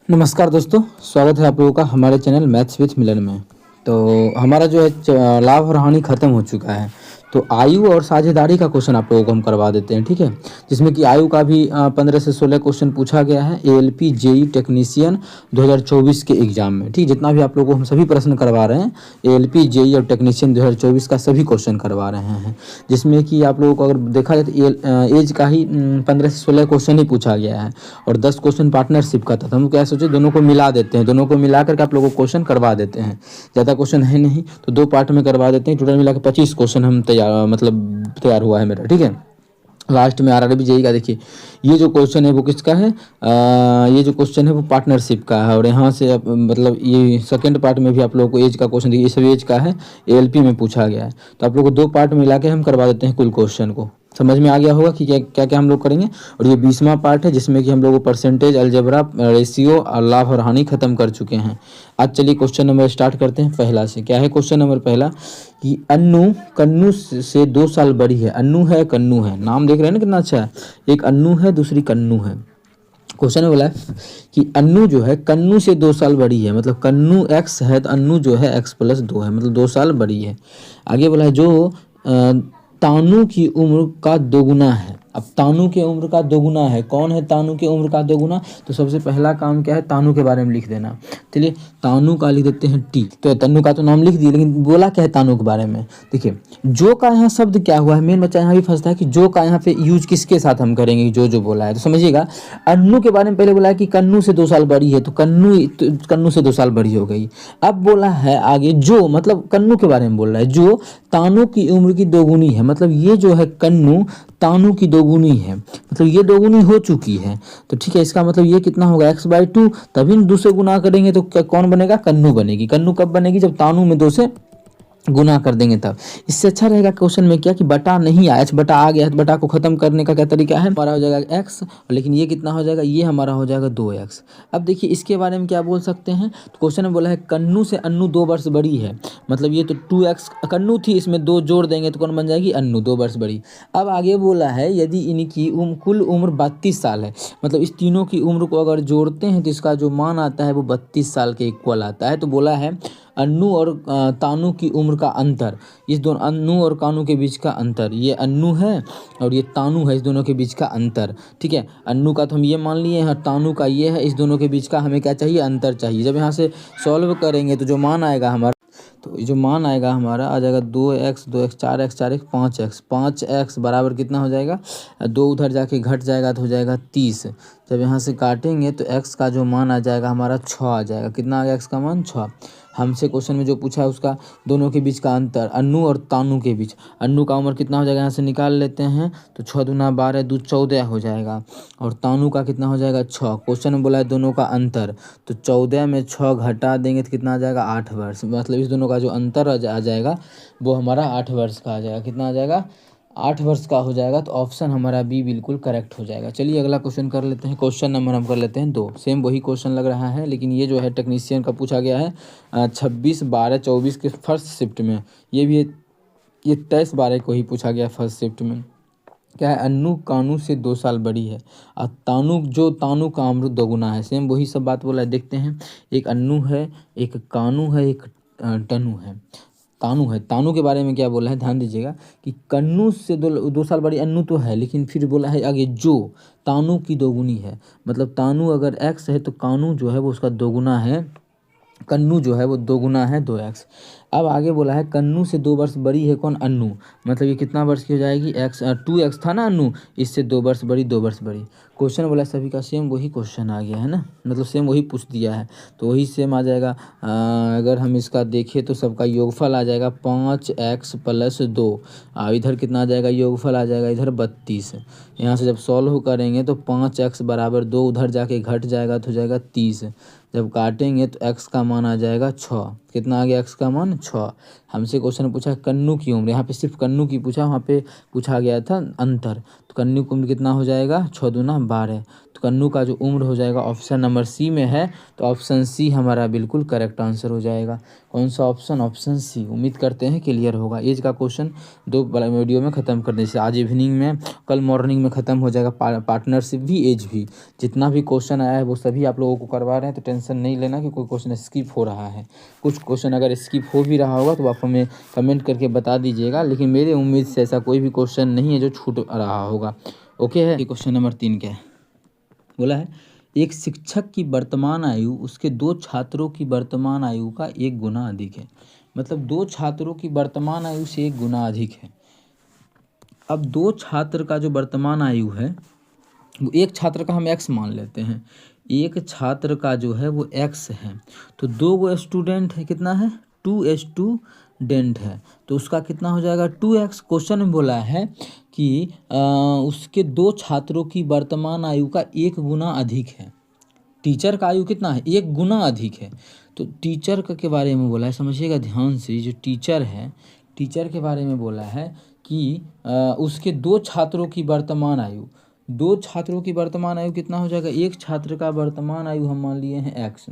नमस्कार दोस्तों, स्वागत है आप लोगों का हमारे चैनल मैथ्स विथ मिलन में। तो हमारा जो है लाभ और हानि ख़त्म हो चुका है। तो आयु और साझेदारी का क्वेश्चन आप लोगों को हम करवा देते हैं, ठीक है। जिसमें कि आयु का भी 15 से 16 क्वेश्चन पूछा गया है एएलपी जेई टेक्नीशियन 2024 के एग्जाम में, ठीक। जितना भी आप लोगों को हम सभी प्रश्न करवा रहे हैं एएलपी जेई और टेक्नीशियन 2024 का सभी क्वेश्चन करवा रहे हैं। जिसमें कि आप लोगों को अगर देखा जाए तो एज का ही 15 से 16 क्वेश्चन ही पूछा गया है और 10 क्वेश्चन पार्टनरशिप का था। तो हम क्या सोचे, दोनों को मिला देते हैं, दोनों को मिला करके आप लोगों को क्वेश्चन करवा देते हैं। ज़्यादा क्वेश्चन है नहीं तो 2 पार्ट में करवा देते हैं। टोटल मिला के 25 क्वेश्चन हम तैयार हुआ है मेरा, ठीक है। लास्ट में आरआरबी जेई का देखिए, ये जो क्वेश्चन है वो किसका है, ये जो क्वेश्चन है वो पार्टनरशिप का है। और यहाँ से मतलब ये सेकंड पार्ट में भी आप लोगों को एज का क्वेश्चन देखिए, ये सब एज का है, एएलपी में पूछा गया है। तो आप लोग को 2 पार्ट में मिला के हम करवा देते हैं कुल क्वेश्चन को। समझ में आ गया होगा कि क्या क्या हम लोग करेंगे। और ये 20वां पार्ट है जिसमें कि हम लोग परसेंटेज, अलजेब्रा, रेशियो और लाभ और हानि खत्म कर चुके हैं। आज चलिए क्वेश्चन नंबर स्टार्ट करते हैं पहला से। क्या है क्वेश्चन नंबर पहला कि अन्नू कन्नू से 2 साल बड़ी है। अन्नू है, कन्नू है, नाम देख रहे हैं ना कितना अच्छा है। एक अन्नू है, दूसरी कन्नू है। क्वेश्चन में बोला है कि अन्नू जो है कन्नू से 2 साल बड़ी है, मतलब कन्नू एक्स है तो अन्नू जो है एक्स प्लस 2 है, मतलब 2 साल बड़ी है। आगे बोला है जो तानू की उम्र का दोगुना है। अब तानू की उम्र का दोगुना है, कौन है तानू की उम्र का दोगुना। तो सबसे पहला काम क्या है, तानू के बारे में लिख देना। चलिए तानू का लिख देते हैं टी। तो तन्नू का तो नाम लिख दिए, लेकिन बोला क्या है तानू के बारे में। देखिए जो का यहाँ शब्द क्या हुआ है, मेन बच्चा यहाँ भी फंसता है कि जो का यहाँ पे यूज किसके साथ हम करेंगे, जो बोला है। तो समझिएगा, अन्नू के बारे में पहले बोला है कि कन्नू से 2 साल बड़ी है, तो कन्नू से 2 साल बड़ी हो गई। अब बोला है आगे जो, मतलब कन्नू के बारे में बोल रहा है, जो तानू की उम्र की दोगुनी है, मतलब ये जो है कन्नू तानू की दोगुनी है, मतलब ये दोगुनी हो चुकी है। तो ठीक है, इसका मतलब ये कितना होगा x/2, तभी 2 से गुना करेंगे तो कौन बनेगा, कन्नू बनेगी। कन्नू कब बनेगी, जब तानू में 2 से गुना कर देंगे तब। इससे अच्छा रहेगा क्वेश्चन में क्या कि बटा नहीं आया, बटा आ गया है, तो बटा को खत्म करने का क्या तरीका है, हमारा हो जाएगा x, लेकिन ये कितना हो जाएगा, ये हमारा हो जाएगा 2x। अब देखिए इसके बारे में क्या बोल सकते हैं। तो क्वेश्चन में बोला है कन्नू से अन्नू 2 वर्ष बड़ी है, मतलब ये तो 2x कन्नू थी, इसमें 2 जोड़ देंगे तो कौन बन जाएगी, अन्नू 2 वर्ष बड़ी। अब आगे बोला है यदि इनकी कुल उम्र 32 साल है, मतलब इस तीनों की उम्र को अगर जोड़ते हैं तो इसका जो मान आता है वो 32 साल के इक्वल आता है। तो बोला है अन्नू और तानू की उम्र का अंतर, इस दोनों अन्नू और कानू के बीच का अंतर, ये अन्नू है और ये तानू है, इस दोनों के बीच का अंतर। ठीक है, अन्नू का तो हम ये मान लिए हैं, तानू का ये है, इस दोनों के बीच का हमें क्या चाहिए, अंतर चाहिए। जब यहाँ से सॉल्व करेंगे तो जो मान आएगा हमारा, तो जो मान आएगा हमारा आ जाएगा 2x 2x 4x 4x 5x 5x बराबर कितना हो जाएगा, 2 उधर जाके घट जाएगा तो हो जाएगा 30। जब यहाँ से काटेंगे तो x का जो मान आ जाएगा हमारा 6 आ जाएगा। कितना आ गया x का मान, 6। हमसे क्वेश्चन में जो पूछा है उसका दोनों के बीच का अंतर, अन्नू और तानू के बीच, अन्नू का उम्र कितना हो जाएगा, यहाँ से निकाल लेते हैं तो 6 दूना 12 2 14 हो जाएगा, और तानू का कितना हो जाएगा 6। क्वेश्चन में बोला है दोनों का अंतर, तो 14 में 6 घटा देंगे तो कितना आ जाएगा 8 वर्ष, मतलब इस दोनों का जो अंतर आ जाएगा वो हमारा 8 वर्ष का आ जाएगा। कितना आ जाएगा, 8 वर्ष का हो जाएगा। तो ऑप्शन हमारा बी बिल्कुल करेक्ट हो जाएगा। चलिए अगला क्वेश्चन कर लेते हैं। क्वेश्चन नंबर हम कर लेते हैं 2। सेम वही क्वेश्चन लग रहा है, लेकिन ये जो है टेक्नीशियन का पूछा गया है 26/12/24 के फर्स्ट शिफ्ट में। ये 23/12 को ही पूछा गया फर्स्ट शिफ्ट में। क्या है, अन्नू कानू से 2 साल बड़ी है और तानू का उम्र दोगुना है। सेम वही सब बात बोला है, देखते हैं। एक अन्नू है, एक कानू है, एक टनू है, तानू है। तानू के बारे में क्या बोला है, ध्यान दीजिएगा कि कन्नू से 2 साल बड़ी अन्नू तो है, लेकिन फिर बोला है आगे जो तानू की दोगुनी है, मतलब तानू अगर x है तो कानू जो है वो उसका दोगुना है, कन्नू जो है वो दोगुना है 2x। अब आगे बोला है कन्नू से 2 वर्ष बड़ी है कौन, अन्नू, मतलब ये कितना वर्ष की हो जाएगी, x 2x था ना अन्नू, इससे 2 वर्ष बड़ी, 2 वर्ष बड़ी। क्वेश्चन बोला सभी का सेम वही क्वेश्चन आ गया है ना, मतलब सेम वही पूछ दिया है, तो वही सेम आ जाएगा। अगर हम इसका देखें तो सबका योगफल आ जाएगा 5x + 2, इधर कितना आ जाएगा, योगफल आ जाएगा इधर 32। यहाँ से जब सॉल्व करेंगे तो 5x = 2 उधर जाके घट जाएगा तो हो जाएगा 30। जब काटेंगे तो x का मान आ जाएगा 6। कितना आ गया x का मान 6। हमसे क्वेश्चन पूछा कन्नू की उम्र, यहाँ पे सिर्फ कन्नू की पूछा, वहाँ पे पूछा गया था अंतर। तो कन्नू की उम्र कितना हो जाएगा 6 दूना 12। तो कन्नू का जो उम्र हो जाएगा ऑप्शन नंबर सी में है, तो ऑप्शन सी हमारा बिल्कुल करेक्ट आंसर हो जाएगा। कौन सा ऑप्शन? Option C. उम्मीद करते हैं क्लियर होगा। एज का क्वेश्चन 2 वीडियो में ख़त्म कर दें, आज इवनिंग में, कल मॉर्निंग में ख़त्म हो जाएगा। पार्टनरशिप भी, एज भी, जितना भी क्वेश्चन आया है वो सभी आप लोगों को करवा रहे हैं, तो टेंशन नहीं लेना कि कोई क्वेश्चन स्किप हो रहा है। कुछ क्वेश्चन अगर स्किप हो भी रहा होगा तो आप हमें कमेंट करके बता दीजिएगा, लेकिन मेरे उम्मीद से ऐसा कोई भी क्वेश्चन नहीं है जो छूट रहा होगा। ओके है। क्वेश्चन नंबर 3 क्या है? बोला है एक शिक्षक की वर्तमान आयु उसके 2 छात्रों की वर्तमान आयु का 1 गुना अधिक है। मतलब 2 छात्रों की वर्तमान आयु से 1 गुना अधिक है। अब 2 छात्र का जो वर्तमान आयु है वो, एक छात्र का हम x मान लेते हैं, एक छात्र का जो है वो x है, तो 2 गो स्टूडेंट है, कितना है 2 स्टूडेंट है, तो उसका कितना हो जाएगा 2x। क्वेश्चन में बोला है कि उसके 2 छात्रों की वर्तमान आयु का 1 गुना अधिक है। टीचर का आयु कितना है 1 गुना अधिक है। तो टीचर के बारे में बोला है, समझिएगा ध्यान से, जो टीचर है, टीचर के बारे में बोला है कि उसके 2 छात्रों की वर्तमान आयु, 2 छात्रों की वर्तमान आयु कितना हो जाएगा, एक छात्र का वर्तमान आयु हम मान लिए हैं x,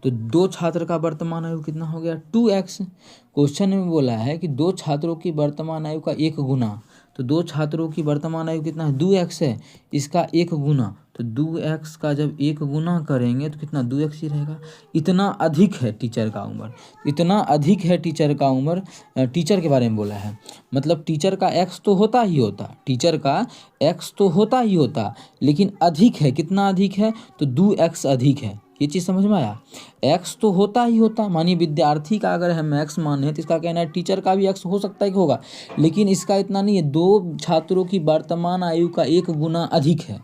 तो 2 छात्र का वर्तमान आयु कितना हो गया 2x। क्वेश्चन में बोला है कि 2 छात्रों की वर्तमान आयु का 1 गुना, तो 2 छात्रों की वर्तमान आयु कितना है 2x है, इसका 1 गुना, तो 2x का जब 1 गुना करेंगे तो कितना 2x ही रहेगा। इतना अधिक है टीचर का उम्र, इतना अधिक है टीचर का उम्र। टीचर के बारे में बोला है, मतलब टीचर का x तो होता ही होता, टीचर का x तो होता ही होता, लेकिन अधिक है, कितना अधिक है तो 2x अधिक है। ये चीज़ समझ में आया? x तो होता ही होता, मानिए विद्यार्थी का अगर हम x माने तो इसका कहना है टीचर का भी x हो सकता है कि होगा, लेकिन इसका इतना नहीं है, 2 छात्रों की वर्तमान आयु का 1 गुना अधिक है,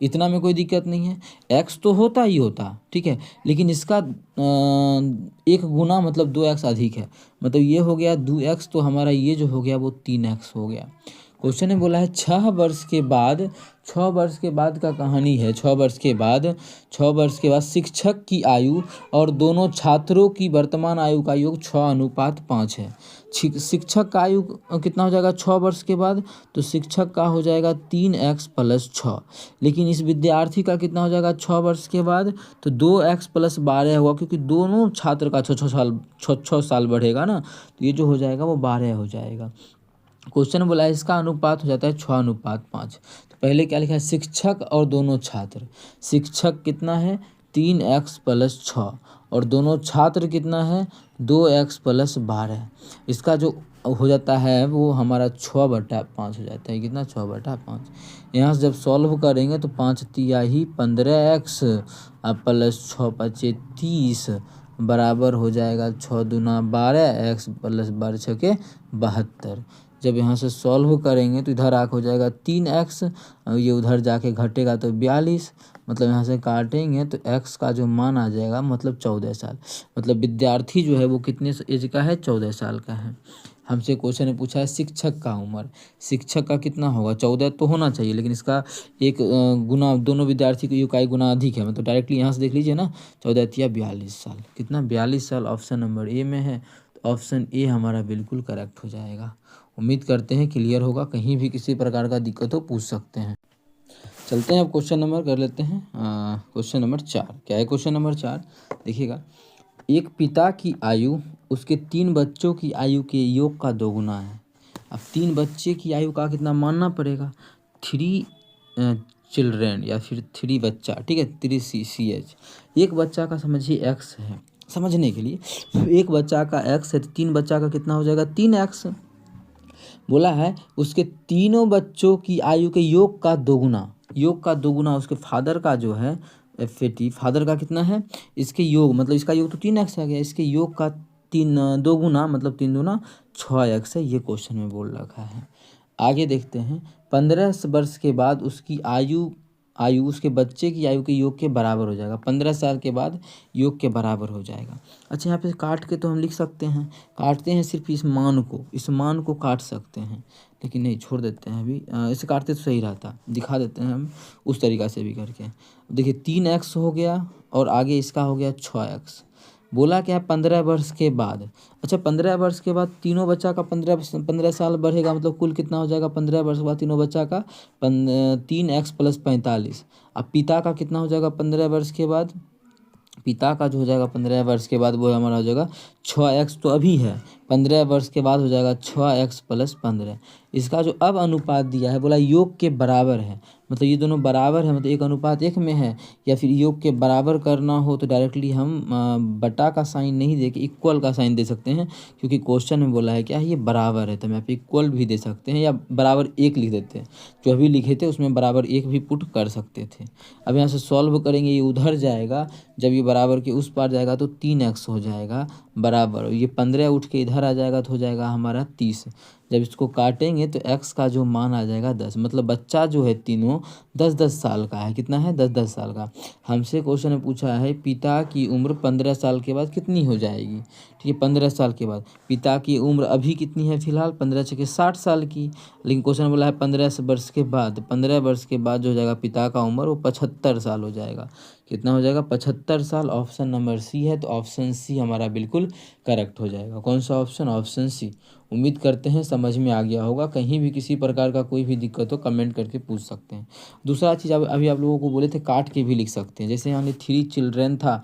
इतना में कोई दिक्कत नहीं है। x तो होता ही होता, ठीक है, लेकिन इसका 1 गुना मतलब 2x अधिक है, मतलब ये हो गया 2x, तो हमारा ये जो हो गया वो 3x हो गया। क्वेश्चन ने बोला है 6 वर्ष के बाद, 6 वर्ष के बाद का कहानी है, 6 वर्ष के बाद, 6 वर्ष के बाद शिक्षक की आयु और दोनों छात्रों की वर्तमान आयु का योग 6:5 है। शिक्षक का आयु कितना हो जाएगा 6 वर्ष के बाद, तो शिक्षक का हो जाएगा 3x + 6, लेकिन इस विद्यार्थी का कितना हो जाएगा 6 वर्ष के बाद, तो 2x + 12 होगा, क्योंकि दोनों छात्र का 6 साल बढ़ेगा ना, तो ये जो हो जाएगा वो 12 हो जाएगा। क्वेश्चन बोला है इसका अनुपात हो जाता है 6:5। तो पहले क्या लिखा है, शिक्षक और दोनों छात्र, शिक्षक कितना है 3x + 6 और दोनों छात्र कितना है 2x + 12। इसका जो हो जाता है वो हमारा 6/5 हो जाता है, कितना 6/5। यहाँ से जब सॉल्व करेंगे तो 5 तिया ही 15x + 6 × 30 बराबर हो जाएगा 6 दूना 12, x + 12 × 72। जब यहाँ से सॉल्व करेंगे तो इधर आके हो जाएगा 3x, ये उधर जाके घटेगा तो 42, मतलब यहाँ से काटेंगे तो x का जो मान आ जाएगा मतलब 14 साल। मतलब विद्यार्थी जो है वो कितने एज का है 14 साल का है। हमसे क्वेश्चन ने पूछा है शिक्षक का उम्र, शिक्षक का कितना होगा 14 तो होना चाहिए, लेकिन इसका 1 गुना, दोनों विद्यार्थी की आयु का 1 गुना अधिक है, मतलब डायरेक्टली यहाँ से देख लीजिए ना, 14 या 42 साल, कितना 42 साल ऑप्शन नंबर ए में है, तो ऑप्शन ए हमारा बिल्कुल करेक्ट हो जाएगा। उम्मीद करते हैं क्लियर होगा, कहीं भी किसी प्रकार का दिक्कत हो पूछ सकते हैं। चलते हैं अब क्वेश्चन नंबर कर लेते हैं, क्वेश्चन नंबर 4 क्या है, क्वेश्चन नंबर 4 देखिएगा, एक पिता की आयु उसके 3 बच्चों की आयु के योग का 2 गुना है। अब 3 बच्चे की आयु का कितना मानना पड़ेगा, 3 चिल्ड्रेन या फिर 3 बच्चा, ठीक है, 3 एक बच्चा का समझिए x है, समझने के लिए एक बच्चा का x है तो 3 बच्चा का कितना हो जाएगा 3x। बोला है उसके तीनों बच्चों की आयु के योग का 2 गुना, योग का 2 गुना उसके फादर का जो है FAT, फादर का कितना है, इसके योग मतलब इसका योग तो 3x आ गया, इसके योग का 2 गुना मतलब 3 दूना 6x है, ये क्वेश्चन में बोल रखा है। आगे देखते हैं, 15 वर्ष के बाद उसकी आयु उसके बच्चे की आयु के योग के बराबर हो जाएगा, 15 साल के बाद योग के बराबर हो जाएगा। अच्छा यहाँ पे काट के तो हम लिख सकते हैं, काटते हैं सिर्फ इस मान को काट सकते हैं, लेकिन नहीं छोड़ देते हैं अभी, इसे काटते तो सही रहता, दिखा देते हैं हम उस तरीक़ा से भी करके। देखिए 3x हो गया और आगे इसका हो गया 6x, बोला क्या है 15 वर्ष के बाद। अच्छा 15 वर्ष के बाद तीनों बच्चा का 15 साल बढ़ेगा, मतलब कुल कितना हो जाएगा 15 वर्ष के बाद तीनों बच्चा का 3x + 45। अब पिता का कितना हो जाएगा 15 वर्ष के बाद, पिता का जो हो जाएगा 15 वर्ष के बाद वो हमारा हो जाएगा 6x, तो अभी है 15 वर्ष के बाद हो जाएगा 6x + 15। इसका जो अब अनुपात दिया है बोला योग के बराबर है, मतलब ये दोनों बराबर है, मतलब 1:1 में है, या फिर योग के बराबर करना हो तो डायरेक्टली हम बटा का साइन नहीं दे के इक्वल का साइन दे सकते हैं, क्योंकि क्वेश्चन में बोला है क्या है ये बराबर है, तो हम यहाँ पे इक्वल भी दे सकते हैं या बराबर 1 लिख देते हैं। जो अभी लिखे थे उसमें बराबर 1 भी पुट कर सकते थे। अब यहाँ से सॉल्व करेंगे, ये उधर जाएगा, जब ये बराबर के उस पार जाएगा तो 3x हो जाएगा बराबर, ये 15 उठ के इधर आ जाएगा तो हो जाएगा हमारा 30। जब इसको काटेंगे तो x का जो मान आ जाएगा 10, मतलब बच्चा जो है तीनों 10-10 साल का है। कितना है 10-10 साल का। हमसे क्वेश्चन में पूछा है पिता की उम्र 15 साल के बाद कितनी हो जाएगी। ठीक है 15 साल के बाद पिता की उम्र अभी कितनी है फिलहाल 15×6 = 60 साल की, लेकिन क्वेश्चन बोला है 15 वर्ष के बाद, 15 वर्ष के बाद जो हो जाएगा पिता का उम्र वो 75 साल हो जाएगा। कितना हो जाएगा 75 साल। ऑप्शन नंबर सी है, तो ऑप्शन सी हमारा बिल्कुल करेक्ट हो जाएगा। कौन सा ऑप्शन, ऑप्शन सी। उम्मीद करते हैं समझ में आ गया होगा। कहीं भी किसी प्रकार का कोई भी दिक्कत हो कमेंट करके पूछ सकते हैं। दूसरा चीज़ अभी आप लोगों को बोले थे काट के भी लिख सकते हैं, जैसे यहाँ 3 चिल्ड्रेन था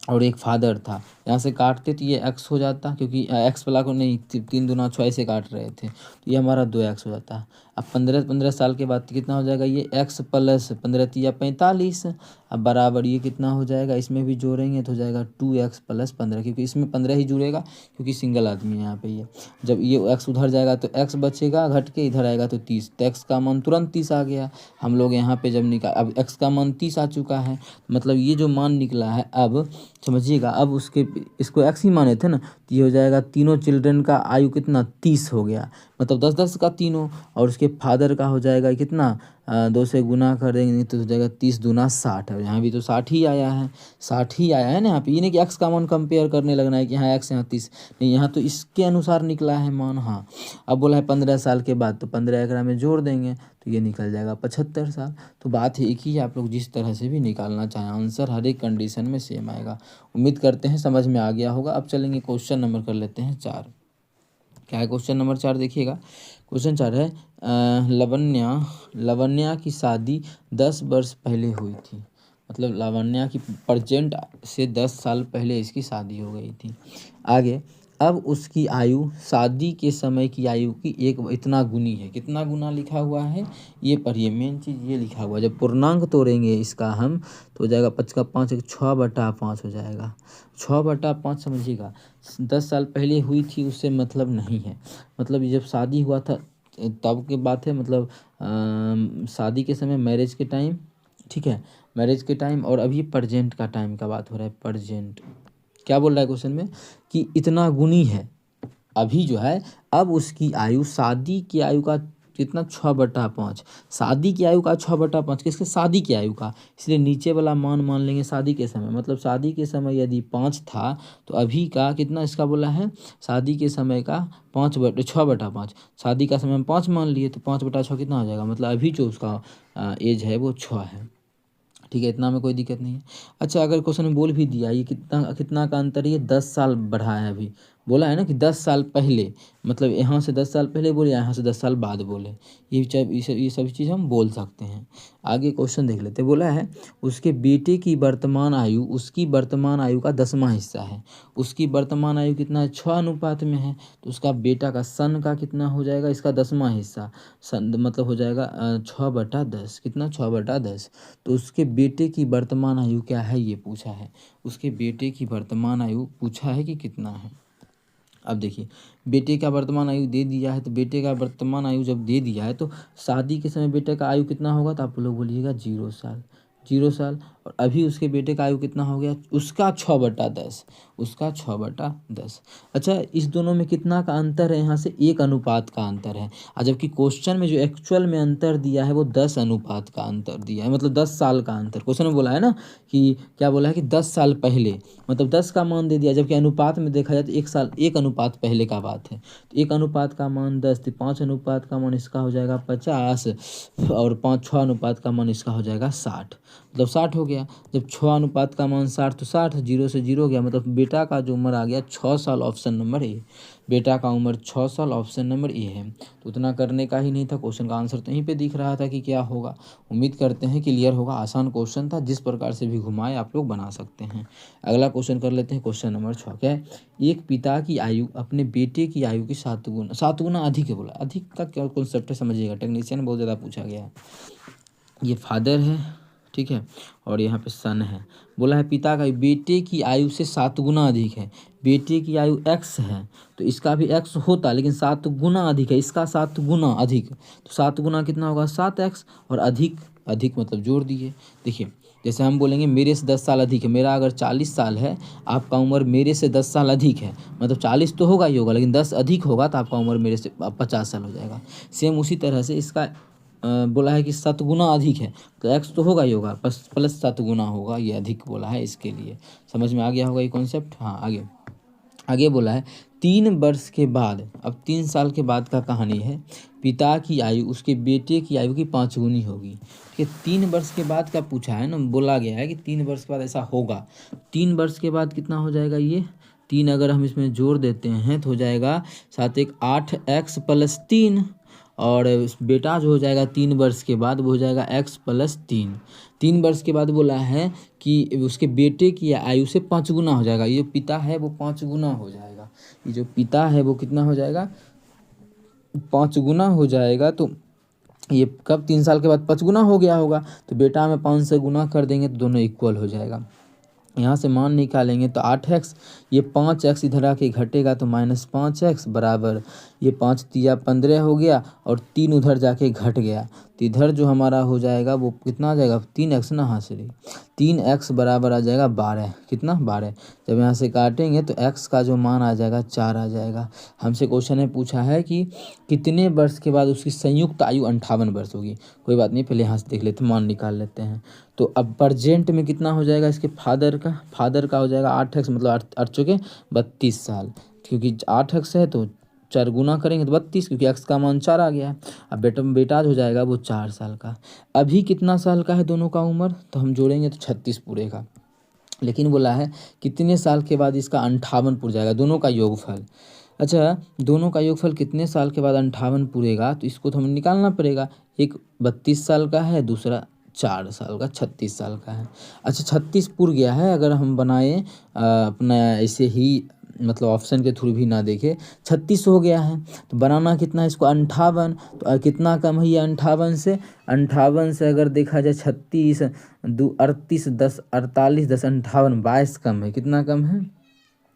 और एक फादर था, यहाँ से काटते तो ये x हो जाता, क्योंकि x वाला को नहीं 3 दूना 6 से काट रहे थे, तो ये हमारा 2x हो जाता है। अब 15 साल के बाद कितना हो जाएगा ये x + 15 × 45। अब बराबर ये कितना हो जाएगा, इसमें भी जोड़ेंगे तो हो जाएगा 2x + 15, क्योंकि इसमें 15 ही जुड़ेगा क्योंकि सिंगल आदमी है यहाँ पे ये। जब ये x उधर जाएगा तो x बचेगा घट के, इधर आएगा तो 30, तो x का मान तुरंत 30 आ गया। हम लोग यहाँ पे जब अब x का मान 30 आ चुका है, मतलब ये जो मान निकला है अब समझिएगा, अब उसके इसको x ही माने थे ना, तो ये हो जाएगा तीनों चिल्ड्रन का आयु कितना 30 हो गया, मतलब 10-10 का तीनों, और उसके फादर का हो जाएगा कितना 2 से गुना कर देंगे तो हो जाएगा 30 दूना 60 है। यहाँ भी तो 60 ही आया है, 60 ही आया है ना यहाँ पे। ये नहीं कि x का मान कंपेयर करने लगना है कि हाँ x यहाँ 30 नहीं, यहाँ तो इसके अनुसार निकला है मान। हाँ अब बोला है 15 साल के बाद, तो 15 एकरा में जोड़ देंगे तो ये निकल जाएगा 75 साल। तो बात है एक ही है, आप लोग जिस तरह से भी निकालना चाहें आंसर हर एक कंडीशन में सेम आएगा। उम्मीद करते हैं समझ में आ गया होगा। अब चलेंगे क्वेश्चन नंबर कर लेते हैं 4। क्या है क्वेश्चन नंबर 4 देखिएगा। क्वेश्चन 4 है लावण्या की शादी 10 वर्ष पहले हुई थी, मतलब लावण्या की प्रेजेंट से 10 साल पहले इसकी शादी हो गई थी। आगे अब उसकी आयु शादी के समय की आयु की इतना गुनी है। कितना गुना लिखा हुआ है ये पढ़िए, मेन चीज़ ये लिखा हुआ है। जब पूर्णांक तोड़ेंगे इसका हम तो हो जाएगा 5 का 5 6/5 हो जाएगा। 6/5 समझिएगा, 10 साल पहले हुई थी उससे मतलब नहीं है, मतलब जब शादी हुआ था तब की बात है, मतलब शादी के समय मैरिज के टाइम, ठीक है मैरिज के टाइम, और अभी प्रेजेंट का टाइम का बात हो रहा है। प्रेजेंट क्या बोल रहा है क्वेश्चन में कि इतना गुनी है अभी जो है, अब उसकी आयु शादी की आयु का कितना 6/5, शादी की आयु का 6/5, किसके शादी की आयु का, इसलिए नीचे वाला मान लेंगे शादी के समय, मतलब शादी के समय यदि 5 था तो अभी का कितना इसका बोला है शादी के समय का 6/5, शादी का समय हम 5 मान लिए तो 5/6 कितना हो जाएगा, मतलब अभी जो उसका एज है वो 6 है। ठीक है इतना में कोई दिक्कत नहीं है। अच्छा अगर क्वेश्चन में बोल भी दिया ये कितना कितना का अंतर है, ये 10 साल बढ़ा है। अभी बोला है ना कि 10 साल पहले, मतलब यहाँ से 10 साल पहले बोले, यहाँ से 10 साल बाद बोले, ये सभी चीज़ हम बोल सकते हैं। आगे क्वेश्चन देख लेते हैं। बोला है उसके बेटे की वर्तमान आयु उसकी वर्तमान आयु का 10वां हिस्सा है। उसकी वर्तमान आयु कितना है 6 अनुपात में है, तो उसका बेटा का सन का कितना हो जाएगा, इसका 10वां हिस्सा सन मतलब हो जाएगा 6/10। कितना 6/10। तो उसके बेटे की वर्तमान आयु क्या है ये पूछा है, उसके बेटे की वर्तमान आयु पूछा है कि कितना है। अब देखिए बेटे का वर्तमान आयु दे दिया है, तो बेटे का वर्तमान आयु जब दे दिया है तो शादी के समय बेटे का आयु कितना होगा, तो आप लोग बोलिएगा 0 साल, 0 साल। और अभी उसके बेटे का आयु कितना हो गया, उसका 6/10, उसका 6/10। अच्छा इस दोनों में कितना का अंतर है, यहाँ से 1 अनुपात का अंतर है, और जबकि क्वेश्चन में जो एक्चुअल में अंतर दिया है वो 10 अनुपात का अंतर दिया है, मतलब 10 साल का अंतर। क्वेश्चन में बोला है ना कि क्या बोला है कि 10 साल पहले, मतलब 10 का मान दे दिया, जबकि अनुपात में देखा जाए तो 1 साल 1 अनुपात पहले का बात है, तो 1 अनुपात का मान 10, तो 5 अनुपात का मान इसका हो जाएगा 50, और 5-6 अनुपात का मान इसका हो जाएगा 60, मतलब 60 हो गया। गया। जब 6 अनुपात का मान 60 तो 60, 0 से 0 गया, मतलब बेटा का जो उम्र आ गया 6 साल, ऑप्शन नंबर ए। बेटा का उम्र 6 साल, ऑप्शन नंबर ए है। तो उतना करने का ही नहीं था, क्वेश्चन का आंसर तो यहीं पे दिख रहा था कि क्या होगा। उम्मीद करते हैं क्लियर होगा। आसान क्वेश्चन था, जिस प्रकार से भी घुमाए आप लोग बना सकते हैं। अगला क्वेश्चन कर लेते हैं, क्वेश्चन नंबर 6 क्या है। एक पिता की आयु अपने बेटे की आयु की 7 गुना अधिक है बोला। अधिक का क्या कॉन्सेप्ट है समझिएगा, टेक्नीशियन बहुत ज़्यादा पूछा गया है। ये फादर है, ठीक है, और यहाँ पे सन है। बोला है पिता का बेटे की आयु से 7 गुना अधिक है। बेटे की आयु x है तो इसका भी x होता, लेकिन 7 गुना अधिक है, इसका 7 गुना अधिक। तो 7 गुना कितना होगा 7x, और अधिक, अधिक मतलब जोड़ दिए। देखिए जैसे हम बोलेंगे मेरे से 10 साल अधिक है, मेरा अगर 40 साल है, आपका उम्र मेरे से 10 साल अधिक है, मतलब 40 तो होगा ही होगा, लेकिन 10 अधिक होगा तो आपका उम्र मेरे से 50 साल हो जाएगा। सेम उसी तरह से इसका बोला है कि 7 गुना अधिक है, तो x तो होगा ही होगा, प्लस 7 गुना होगा, ये अधिक बोला है इसके लिए। समझ में आ गया होगा ये कॉन्सेप्ट। हाँ आगे आगे बोला है 3 वर्ष के बाद, अब 3 साल के बाद का कहानी है। पिता की आयु उसके बेटे की आयु की 5 गुनी होगी। ठीक है, 3 वर्ष के बाद का पूछा है ना, बोला गया है कि 3 वर्ष के बाद ऐसा होगा। 3 वर्ष के बाद कितना हो जाएगा ये 3, अगर हम इसमें जोड़ देते हैं तो हो जाएगा 7 1 8x प्लस 3, और बेटा जो हो जाएगा 3 वर्ष के बाद वो हो जाएगा x प्लस 3। 3 वर्ष के बाद बोला है कि उसके बेटे की आयु से 5 गुना हो जाएगा। ये पिता है वो 5 गुना हो जाएगा, ये जो पिता है वो कितना हो जाएगा 5 गुना हो जाएगा। तो ये कब 3 साल के बाद 5 गुना हो गया होगा, तो बेटा में 5 से गुना कर देंगे तो दोनों इक्वल हो जाएगा। यहाँ से मान निकालेंगे तो 8x, ये 5x इधर आके घटेगा तो -5x बराबर, ये 5 तिया 15 हो गया, और 3 उधर जाके घट गया, तो इधर जो हमारा हो जाएगा वो कितना आ जाएगा 3x ना, हाँ सही 3x बराबर आ जाएगा 12। कितना 12। जब यहाँ से काटेंगे तो x का जो मान आ जाएगा 4 आ जाएगा। हमसे क्वेश्चन में पूछा है कि कितने वर्ष के बाद उसकी संयुक्त आयु 58 वर्ष होगी। कोई बात नहीं, पहले यहाँ से देख लेते हैं, मान निकाल लेते हैं। तो अब प्रजेंट में कितना हो जाएगा इसके फादर का हो जाएगा 8x, मतलब 8 चौके 32 साल, क्योंकि 8x है तो 4 गुना करेंगे तो 32, क्योंकि x का मान 4 आ गया है। अब बेटा हो जाएगा वो 4 साल का। अभी कितना साल का है दोनों का उम्र, तो हम जोड़ेंगे तो 36 पूरेगा। लेकिन बोला है कितने साल के बाद इसका 58 पूर जाएगा, दोनों का योगफल। अच्छा, दोनों का योगफल कितने साल के बाद 58 पूरेगा, तो इसको तो हमें निकालना पड़ेगा। एक 32 साल का है, दूसरा 4 साल का, 36 साल का है। अच्छा 36 पूर गया है, अगर हम बनाए अपना ऐसे ही, मतलब ऑप्शन के थ्रू भी ना देखे, 36 हो गया है, तो बनाना कितना है इसको 58। तो कितना कम है ये 58 से, 58 से अगर देखा जाए 36 2 38 10 48 10 58 22 कम है। कितना कम है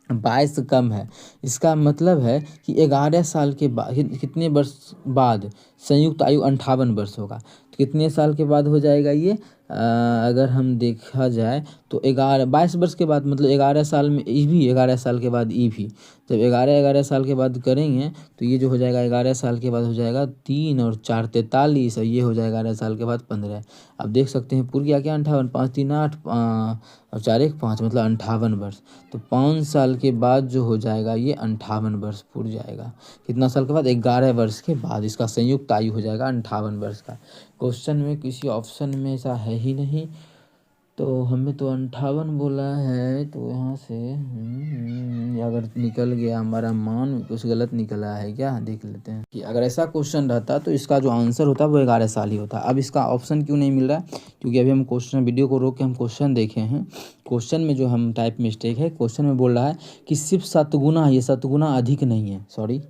22 कम है। इसका मतलब है कि 11 साल के बाद, कितने वर्ष बाद संयुक्त आयु 58 वर्ष होगा, तो कितने साल के बाद हो जाएगा ये, अगर हम देखा जाए तो 22 वर्ष के बाद, मतलब 11 साल में ई भी, 11 साल के बाद ई भी, जब 11 साल के बाद करेंगे तो ये जो हो जाएगा 11 साल के बाद हो जाएगा 3 और 4 43, और ये हो जाएगा 11 साल के बाद 15। अब देख सकते हैं पूर गया क्या 58, 5 3 8 और 4 1 5, मतलब 58 वर्ष। तो 5 साल के बाद जो हो जाएगा ये 58 वर्ष पूर जाएगा। कितना साल के बाद 11 वर्ष के बाद इसका संयुक्त आयु हो जाएगा 58 वर्ष का। क्वेश्चन में किसी ऑप्शन में ऐसा है ही नहीं, तो हमें तो 58 बोला है, तो यहाँ से अगर निकल गया हमारा मान, कुछ गलत निकला है क्या, देख लेते हैं कि अगर ऐसा क्वेश्चन रहता तो इसका जो आंसर होता वो 11 साल ही होता। अब इसका ऑप्शन क्यों नहीं मिल रहा है, क्योंकि अभी हम क्वेश्चन वीडियो को रोक के हम क्वेश्चन देखे हैं। क्वेश्चन में जो हम टाइप मिस्टेक है, क्वेश्चन में बोल रहा है कि सिर्फ 7 गुना, ये 7 गुना अधिक नहीं है, सॉरी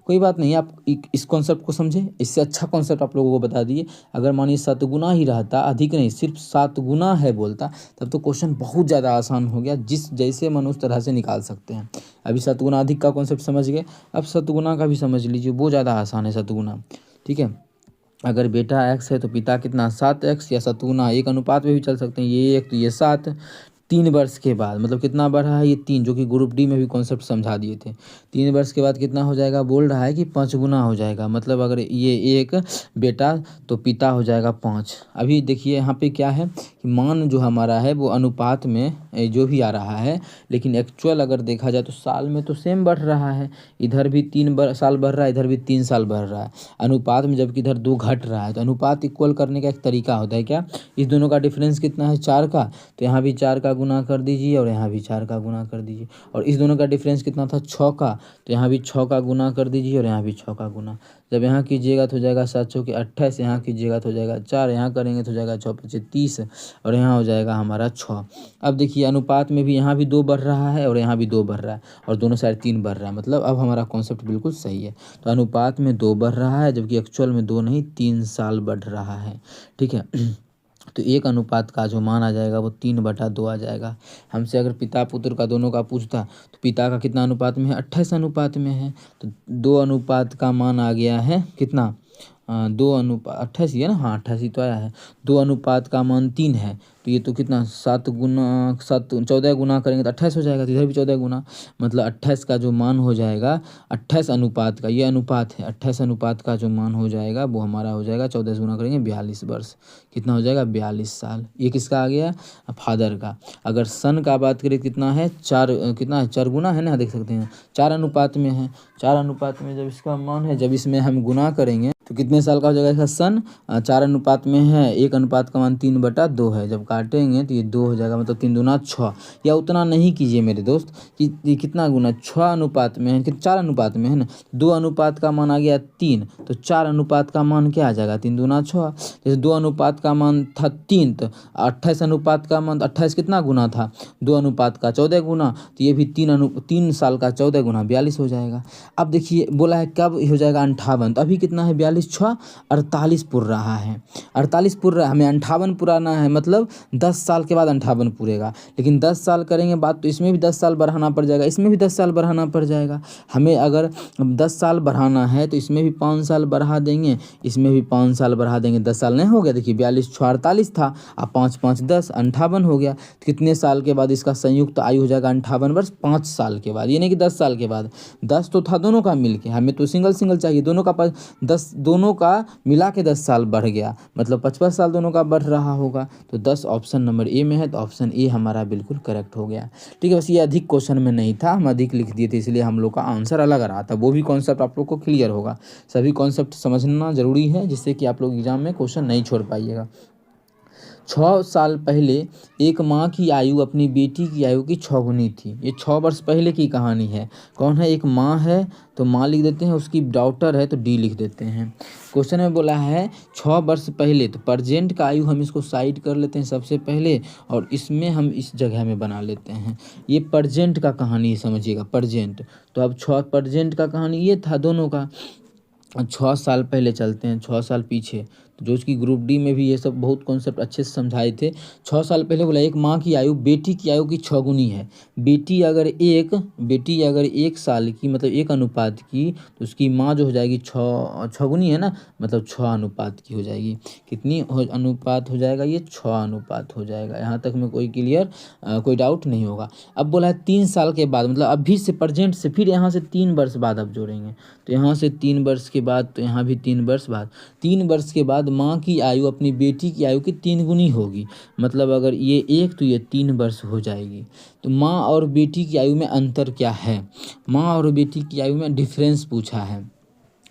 कोई बात नहीं, आप इस कॉन्सेप्ट को समझे, इससे अच्छा कॉन्सेप्ट आप लोगों को बता दिए। अगर मानिए 7 गुना ही रहता, अधिक नहीं, सिर्फ 7 गुना है बोलता, तब तो क्वेश्चन बहुत ज़्यादा आसान हो गया, जिस जैसे मन उस तरह से निकाल सकते हैं। अभी 7 गुना अधिक का कॉन्सेप्ट समझ गए, अब 7 गुना का भी समझ लीजिए, वो ज़्यादा आसान है 7 गुना। ठीक है, अगर बेटा x है तो पिता कितना 7x, या 7 गुना 1 अनुपात में भी चल सकते हैं, ये 1 तो ये 7। 3 वर्ष के बाद मतलब कितना बढ़ा है ये 3, जो कि ग्रुप डी में भी कॉन्सेप्ट समझा दिए थे। 3 वर्ष के बाद कितना हो जाएगा, बोल रहा है कि 5 गुना हो जाएगा, मतलब अगर ये 1 बेटा तो पिता हो जाएगा 5। अभी देखिए यहाँ पे क्या है कि मान जो हमारा है वो अनुपात में जो भी आ रहा है, लेकिन एक्चुअल अगर देखा जाए तो साल में तो सेम बढ़ रहा है। इधर भी 3 साल बढ़ रहा है, इधर भी 3 साल बढ़ रहा है अनुपात में, जबकि इधर 2 घट रहा है। तो अनुपात इक्वल करने का एक तरीका होता है क्या, इस दोनों का डिफरेंस कितना है 4 का, तो यहाँ भी 4 का गुना कर दीजिए और यहाँ भी 4 का गुना कर दीजिए। और इस दोनों का डिफरेंस कितना था 6 का, तो यहाँ भी 6 का गुना कर दीजिए और यहाँ भी 6 का गुना। जब यहाँ कीजिएगा तो हो जाएगा 7 चौके 28, यहाँ कीजिएगा तो हो जाएगा 4, यहाँ करेंगे तो हो जाएगा 6 पचे 30 और यहाँ हो जाएगा हमारा 6। अब देखिए अनुपात में भी यहाँ भी 2 बढ़ रहा है और यहाँ भी 2 बढ़ रहा है और दोनों साइड 3 बढ़ रहा है। मतलब अब हमारा कॉन्सेप्ट बिल्कुल सही है। तो अनुपात में 2 बढ़ रहा है, जबकि एक्चुअल में 2 नहीं 3 साल बढ़ रहा है। ठीक है। तो एक अनुपात का जो मान आ जाएगा वो 3/2 आ जाएगा। हमसे अगर पिता पुत्र का दोनों का पूछता तो पिता का कितना अनुपात में है, 28 अनुपात में है। तो 2 अनुपात का मान आ गया है कितना, 2 अनुपात 28 है ना, हाँ 28 तो आया है। 2 अनुपात का मान 3 है, तो ये तो कितना 7 गुना 7 14 गुना करेंगे तो 28 हो जाएगा। तो इधर भी 14 गुना, मतलब 28 का जो मान हो जाएगा 28 अनुपात का, ये अनुपात है 28 अनुपात का जो मान हो जाएगा वो हमारा हो जाएगा 14 से गुना करेंगे 42 वर्ष। कितना हो जाएगा 42 साल। ये किसका आ गया, फादर का। अगर सन का बात करें कितना है 4, कितना है 4 गुना है ना, देख सकते हैं 4 अनुपात में है। 4 अनुपात में जब इसका मान है, जब इसमें हम गुना करेंगे तो कितने साल का हो जाएगा इसका सन, 4 अनुपात में है, 1 अनुपात का मान 3/2 है। जब काटेंगे तो ये 2 हो जाएगा, मतलब 3 दूना 6। या उतना नहीं कीजिए मेरे दोस्त कि ये कितना गुना 6 अनुपात में है कि 4 अनुपात में है ना, 2 अनुपात का मान आ गया 3, तो 4 अनुपात का मान क्या आ जाएगा 3 दूना 6। जैसे 2 अनुपात का मान था 3, तो 28 अनुपात का मान 28 कितना गुना था 2 अनुपात का 14 गुना, तो ये भी 3 साल का 14 गुना 42 हो जाएगा। अब देखिए बोला है कब हो जाएगा 58, तो अभी कितना है 42 6 48 पुर रहा है, 48 पुर रहा है, हमें 58 पुराना है, मतलब 10 साल के बाद 58 पूरेगा। लेकिन 10 साल करेंगे बात तो इसमें भी 10 साल बढ़ाना पड़ जाएगा, इसमें भी 10 साल बढ़ाना पड़ जाएगा। हमें अगर 10 साल बढ़ाना है तो इसमें भी 5 साल बढ़ा देंगे, इसमें भी 5 साल बढ़ा देंगे, 10 साल नहीं हो गया। देखिए 42 6 48 था, अब 5 5 10 58 हो गया। तो कितने साल के बाद इसका संयुक्त आयु हो जाएगा 58 वर्ष, 5 साल के बाद, ये नहीं कि 10 साल के बाद। 10 तो था दोनों का मिल के, हमें तो सिंगल सिंगल चाहिए, दोनों का 10 दोनों का मिला के 10 साल बढ़ गया, मतलब 55 साल दोनों का बढ़ रहा होगा। तो 10 ऑप्शन नंबर ए में है, तो ऑप्शन ए हमारा बिल्कुल करेक्ट हो गया। ठीक है, बस ये अधिक क्वेश्चन में नहीं था, हम अधिक लिख दिए थे, इसलिए हम लोग का आंसर अलग आ रहा था। वो भी कॉन्सेप्ट आप लोग को क्लियर होगा, सभी कॉन्सेप्ट समझना जरूरी है, जिससे कि आप लोग एग्जाम में क्वेश्चन नहीं छोड़ पाइएगा। 6 साल पहले एक माँ की आयु अपनी बेटी की आयु की 6 गुनी थी। ये 6 वर्ष पहले की कहानी है। कौन है, एक माँ है तो माँ लिख देते हैं, उसकी डॉटर है तो डी लिख देते हैं। क्वेश्चन में बोला है 6 वर्ष पहले, तो प्रजेंट का आयु हम इसको साइड कर लेते हैं सबसे पहले, और इसमें हम इस जगह में बना लेते हैं। ये प्रजेंट का कहानी समझिएगा, प्रजेंट। तो अब 6 प्रजेंट का कहानी ये था दोनों का। 6 साल पहले चलते हैं, 6 साल पीछे, तो जो उसकी ग्रुप डी में भी ये सब बहुत कॉन्सेप्ट अच्छे से समझाए थे। 6 साल पहले बोला एक माँ की आयु बेटी की आयु की 6 गुनी है। बेटी अगर 1 साल की, मतलब 1 अनुपात की, तो उसकी माँ जो हो जाएगी 6 गुनी है ना, मतलब 6 अनुपात की हो जाएगी। कितनी अनुपात हो जाएगा, ये 6 अनुपात हो जाएगा। यहाँ तक में कोई क्लियर, कोई डाउट नहीं होगा। अब बोला है 3 साल के बाद, मतलब अभी से प्रजेंट से फिर यहाँ से 3 वर्ष बाद अब जोड़ेंगे, तो यहाँ से 3 वर्ष के बाद, तो यहाँ भी 3 वर्ष बाद। 3 वर्ष के बाद माँ की आयु अपनी बेटी की आयु की 3 गुनी होगी, मतलब अगर ये 1 तो ये 3 वर्ष हो जाएगी। तो माँ और बेटी की आयु में अंतर क्या है, माँ और बेटी की आयु में डिफरेंस पूछा है,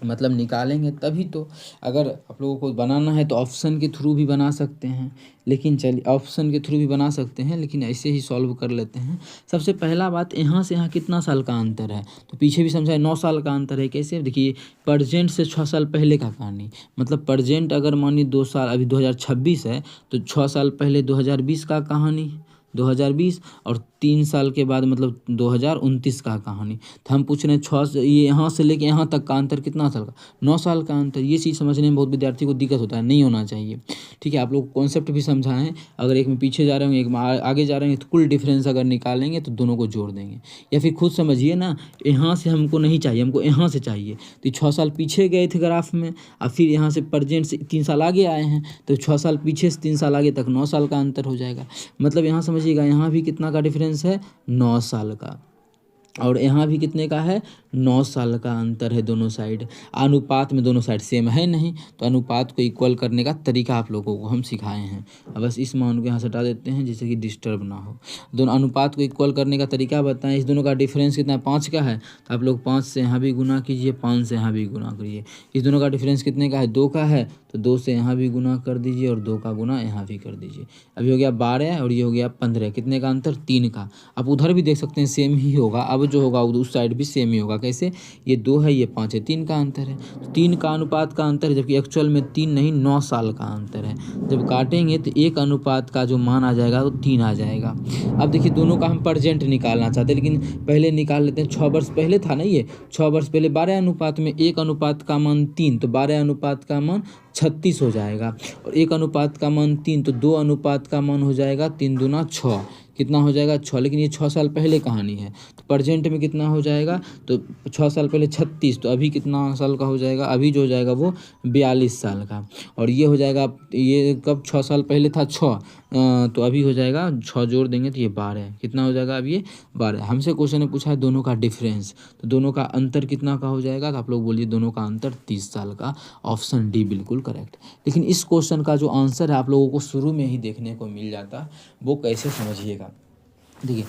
मतलब निकालेंगे तभी तो। अगर आप लोगों को बनाना है तो ऑप्शन के थ्रू भी बना सकते हैं, लेकिन चलिए ऑप्शन के थ्रू भी बना सकते हैं, लेकिन ऐसे ही सॉल्व कर लेते हैं। सबसे पहला बात, यहाँ से यहाँ कितना साल का अंतर है, तो पीछे भी समझाए 9 साल का अंतर है। कैसे, देखिए प्रजेंट से 6 साल पहले का कहानी, मतलब प्रजेंट अगर मानिए 2 साल, अभी 2026 है, तो 6 साल पहले 2020 का कहानी 2020, और 3 साल के बाद मतलब 2029 का कहानी। तो हम पूछ रहे हैं 6 से, ये यहाँ से लेके यहाँ तक का अंतर कितना साल का, 9 साल का अंतर। ये चीज़ समझने में बहुत विद्यार्थी को दिक्कत होता है, नहीं होना चाहिए। ठीक है, आप लोग कॉन्सेप्ट भी समझाएं, अगर एक में पीछे जा रहे होंगे एक में आगे जा रहे हैं, तो कुल डिफरेंस अगर निकालेंगे तो दोनों को जोड़ देंगे। या फिर खुद समझिए ना, यहाँ से हमको नहीं चाहिए, हमको यहाँ से चाहिए। तो 6 साल पीछे गए थे ग्राफ में, और फिर यहाँ से प्रजेंट से 3 साल आगे आए हैं, तो 6 साल पीछे से 3 साल आगे तक 9 साल का अंतर हो जाएगा। मतलब यहाँ समझिएगा, यहाँ भी कितना का डिफरेंस है, 9 साल का। और यहाँ भी कितने का है, 9 साल का अंतर है दोनों साइड। अनुपात में दोनों साइड सेम है नहीं, तो अनुपात को इक्वल करने का तरीका आप लोगों को हम सिखाए हैं। अब बस इस मान को यहाँ से हटा देते हैं जिससे कि डिस्टर्ब ना हो। दोनों अनुपात को इक्वल करने का तरीका बताएं। इस दोनों का डिफरेंस कितना है, 5 का है, तो आप लोग 5 से यहाँ भी गुना कीजिए, 5 से यहाँ भी गुना करिए। इस दोनों का डिफरेंस कितने का है, 2 का है, तो 2 से यहाँ भी गुना कर दीजिए और 2 का गुना यहाँ भी कर दीजिए। अभी हो गया 12 और ये हो गया 15। कितने का अंतर, 3 का। आप उधर भी देख सकते हैं सेम ही होगा, अब जो होगा उस साइड भी सेम ही होगा। कैसे, ये 2 है ये 5 है, 3 का अंतर है। तो 3 का अनुपात का अंतर है, जबकि एक्चुअल में 3 नहीं 9 साल का अंतर है। जब काटेंगे तो एक अनुपात का जो मान आ जाएगा वो 3 आ जाएगा। अब देखिए दोनों का हम परजेंट निकालना चाहते हैं, लेकिन पहले निकाल लेते हैं। 6 वर्ष पहले था ना, ये 6 वर्ष पहले 12 अनुपात में 1 अनुपात का मान 3, तो 12 अनुपात का मान 36 हो जाएगा। और 1 अनुपात का मान 3, तो 2 अनुपात का मान हो जाएगा 3 दूना 6। कितना हो जाएगा, 6। लेकिन ये 6 साल पहले कहानी है, तो प्रेजेंट में कितना हो जाएगा, तो 6 साल पहले 36, तो अभी कितना साल का हो जाएगा, अभी जो हो जाएगा वो 42 साल का। और ये हो जाएगा, ये कब 6 साल पहले था 6, तो अभी हो जाएगा 6 जोड़ देंगे तो ये 12। कितना हो जाएगा अब ये 12। हमसे क्वेश्चन ने पूछा है दोनों का डिफरेंस, तो दोनों का अंतर कितना का हो जाएगा, तो आप लोग बोलिए दोनों का अंतर 30 साल का। ऑप्शन डी बिल्कुल करेक्ट। लेकिन इस क्वेश्चन का जो आंसर है आप लोगों को शुरू में ही देखने को मिल जाता, वो कैसे समझिएगा। देखिए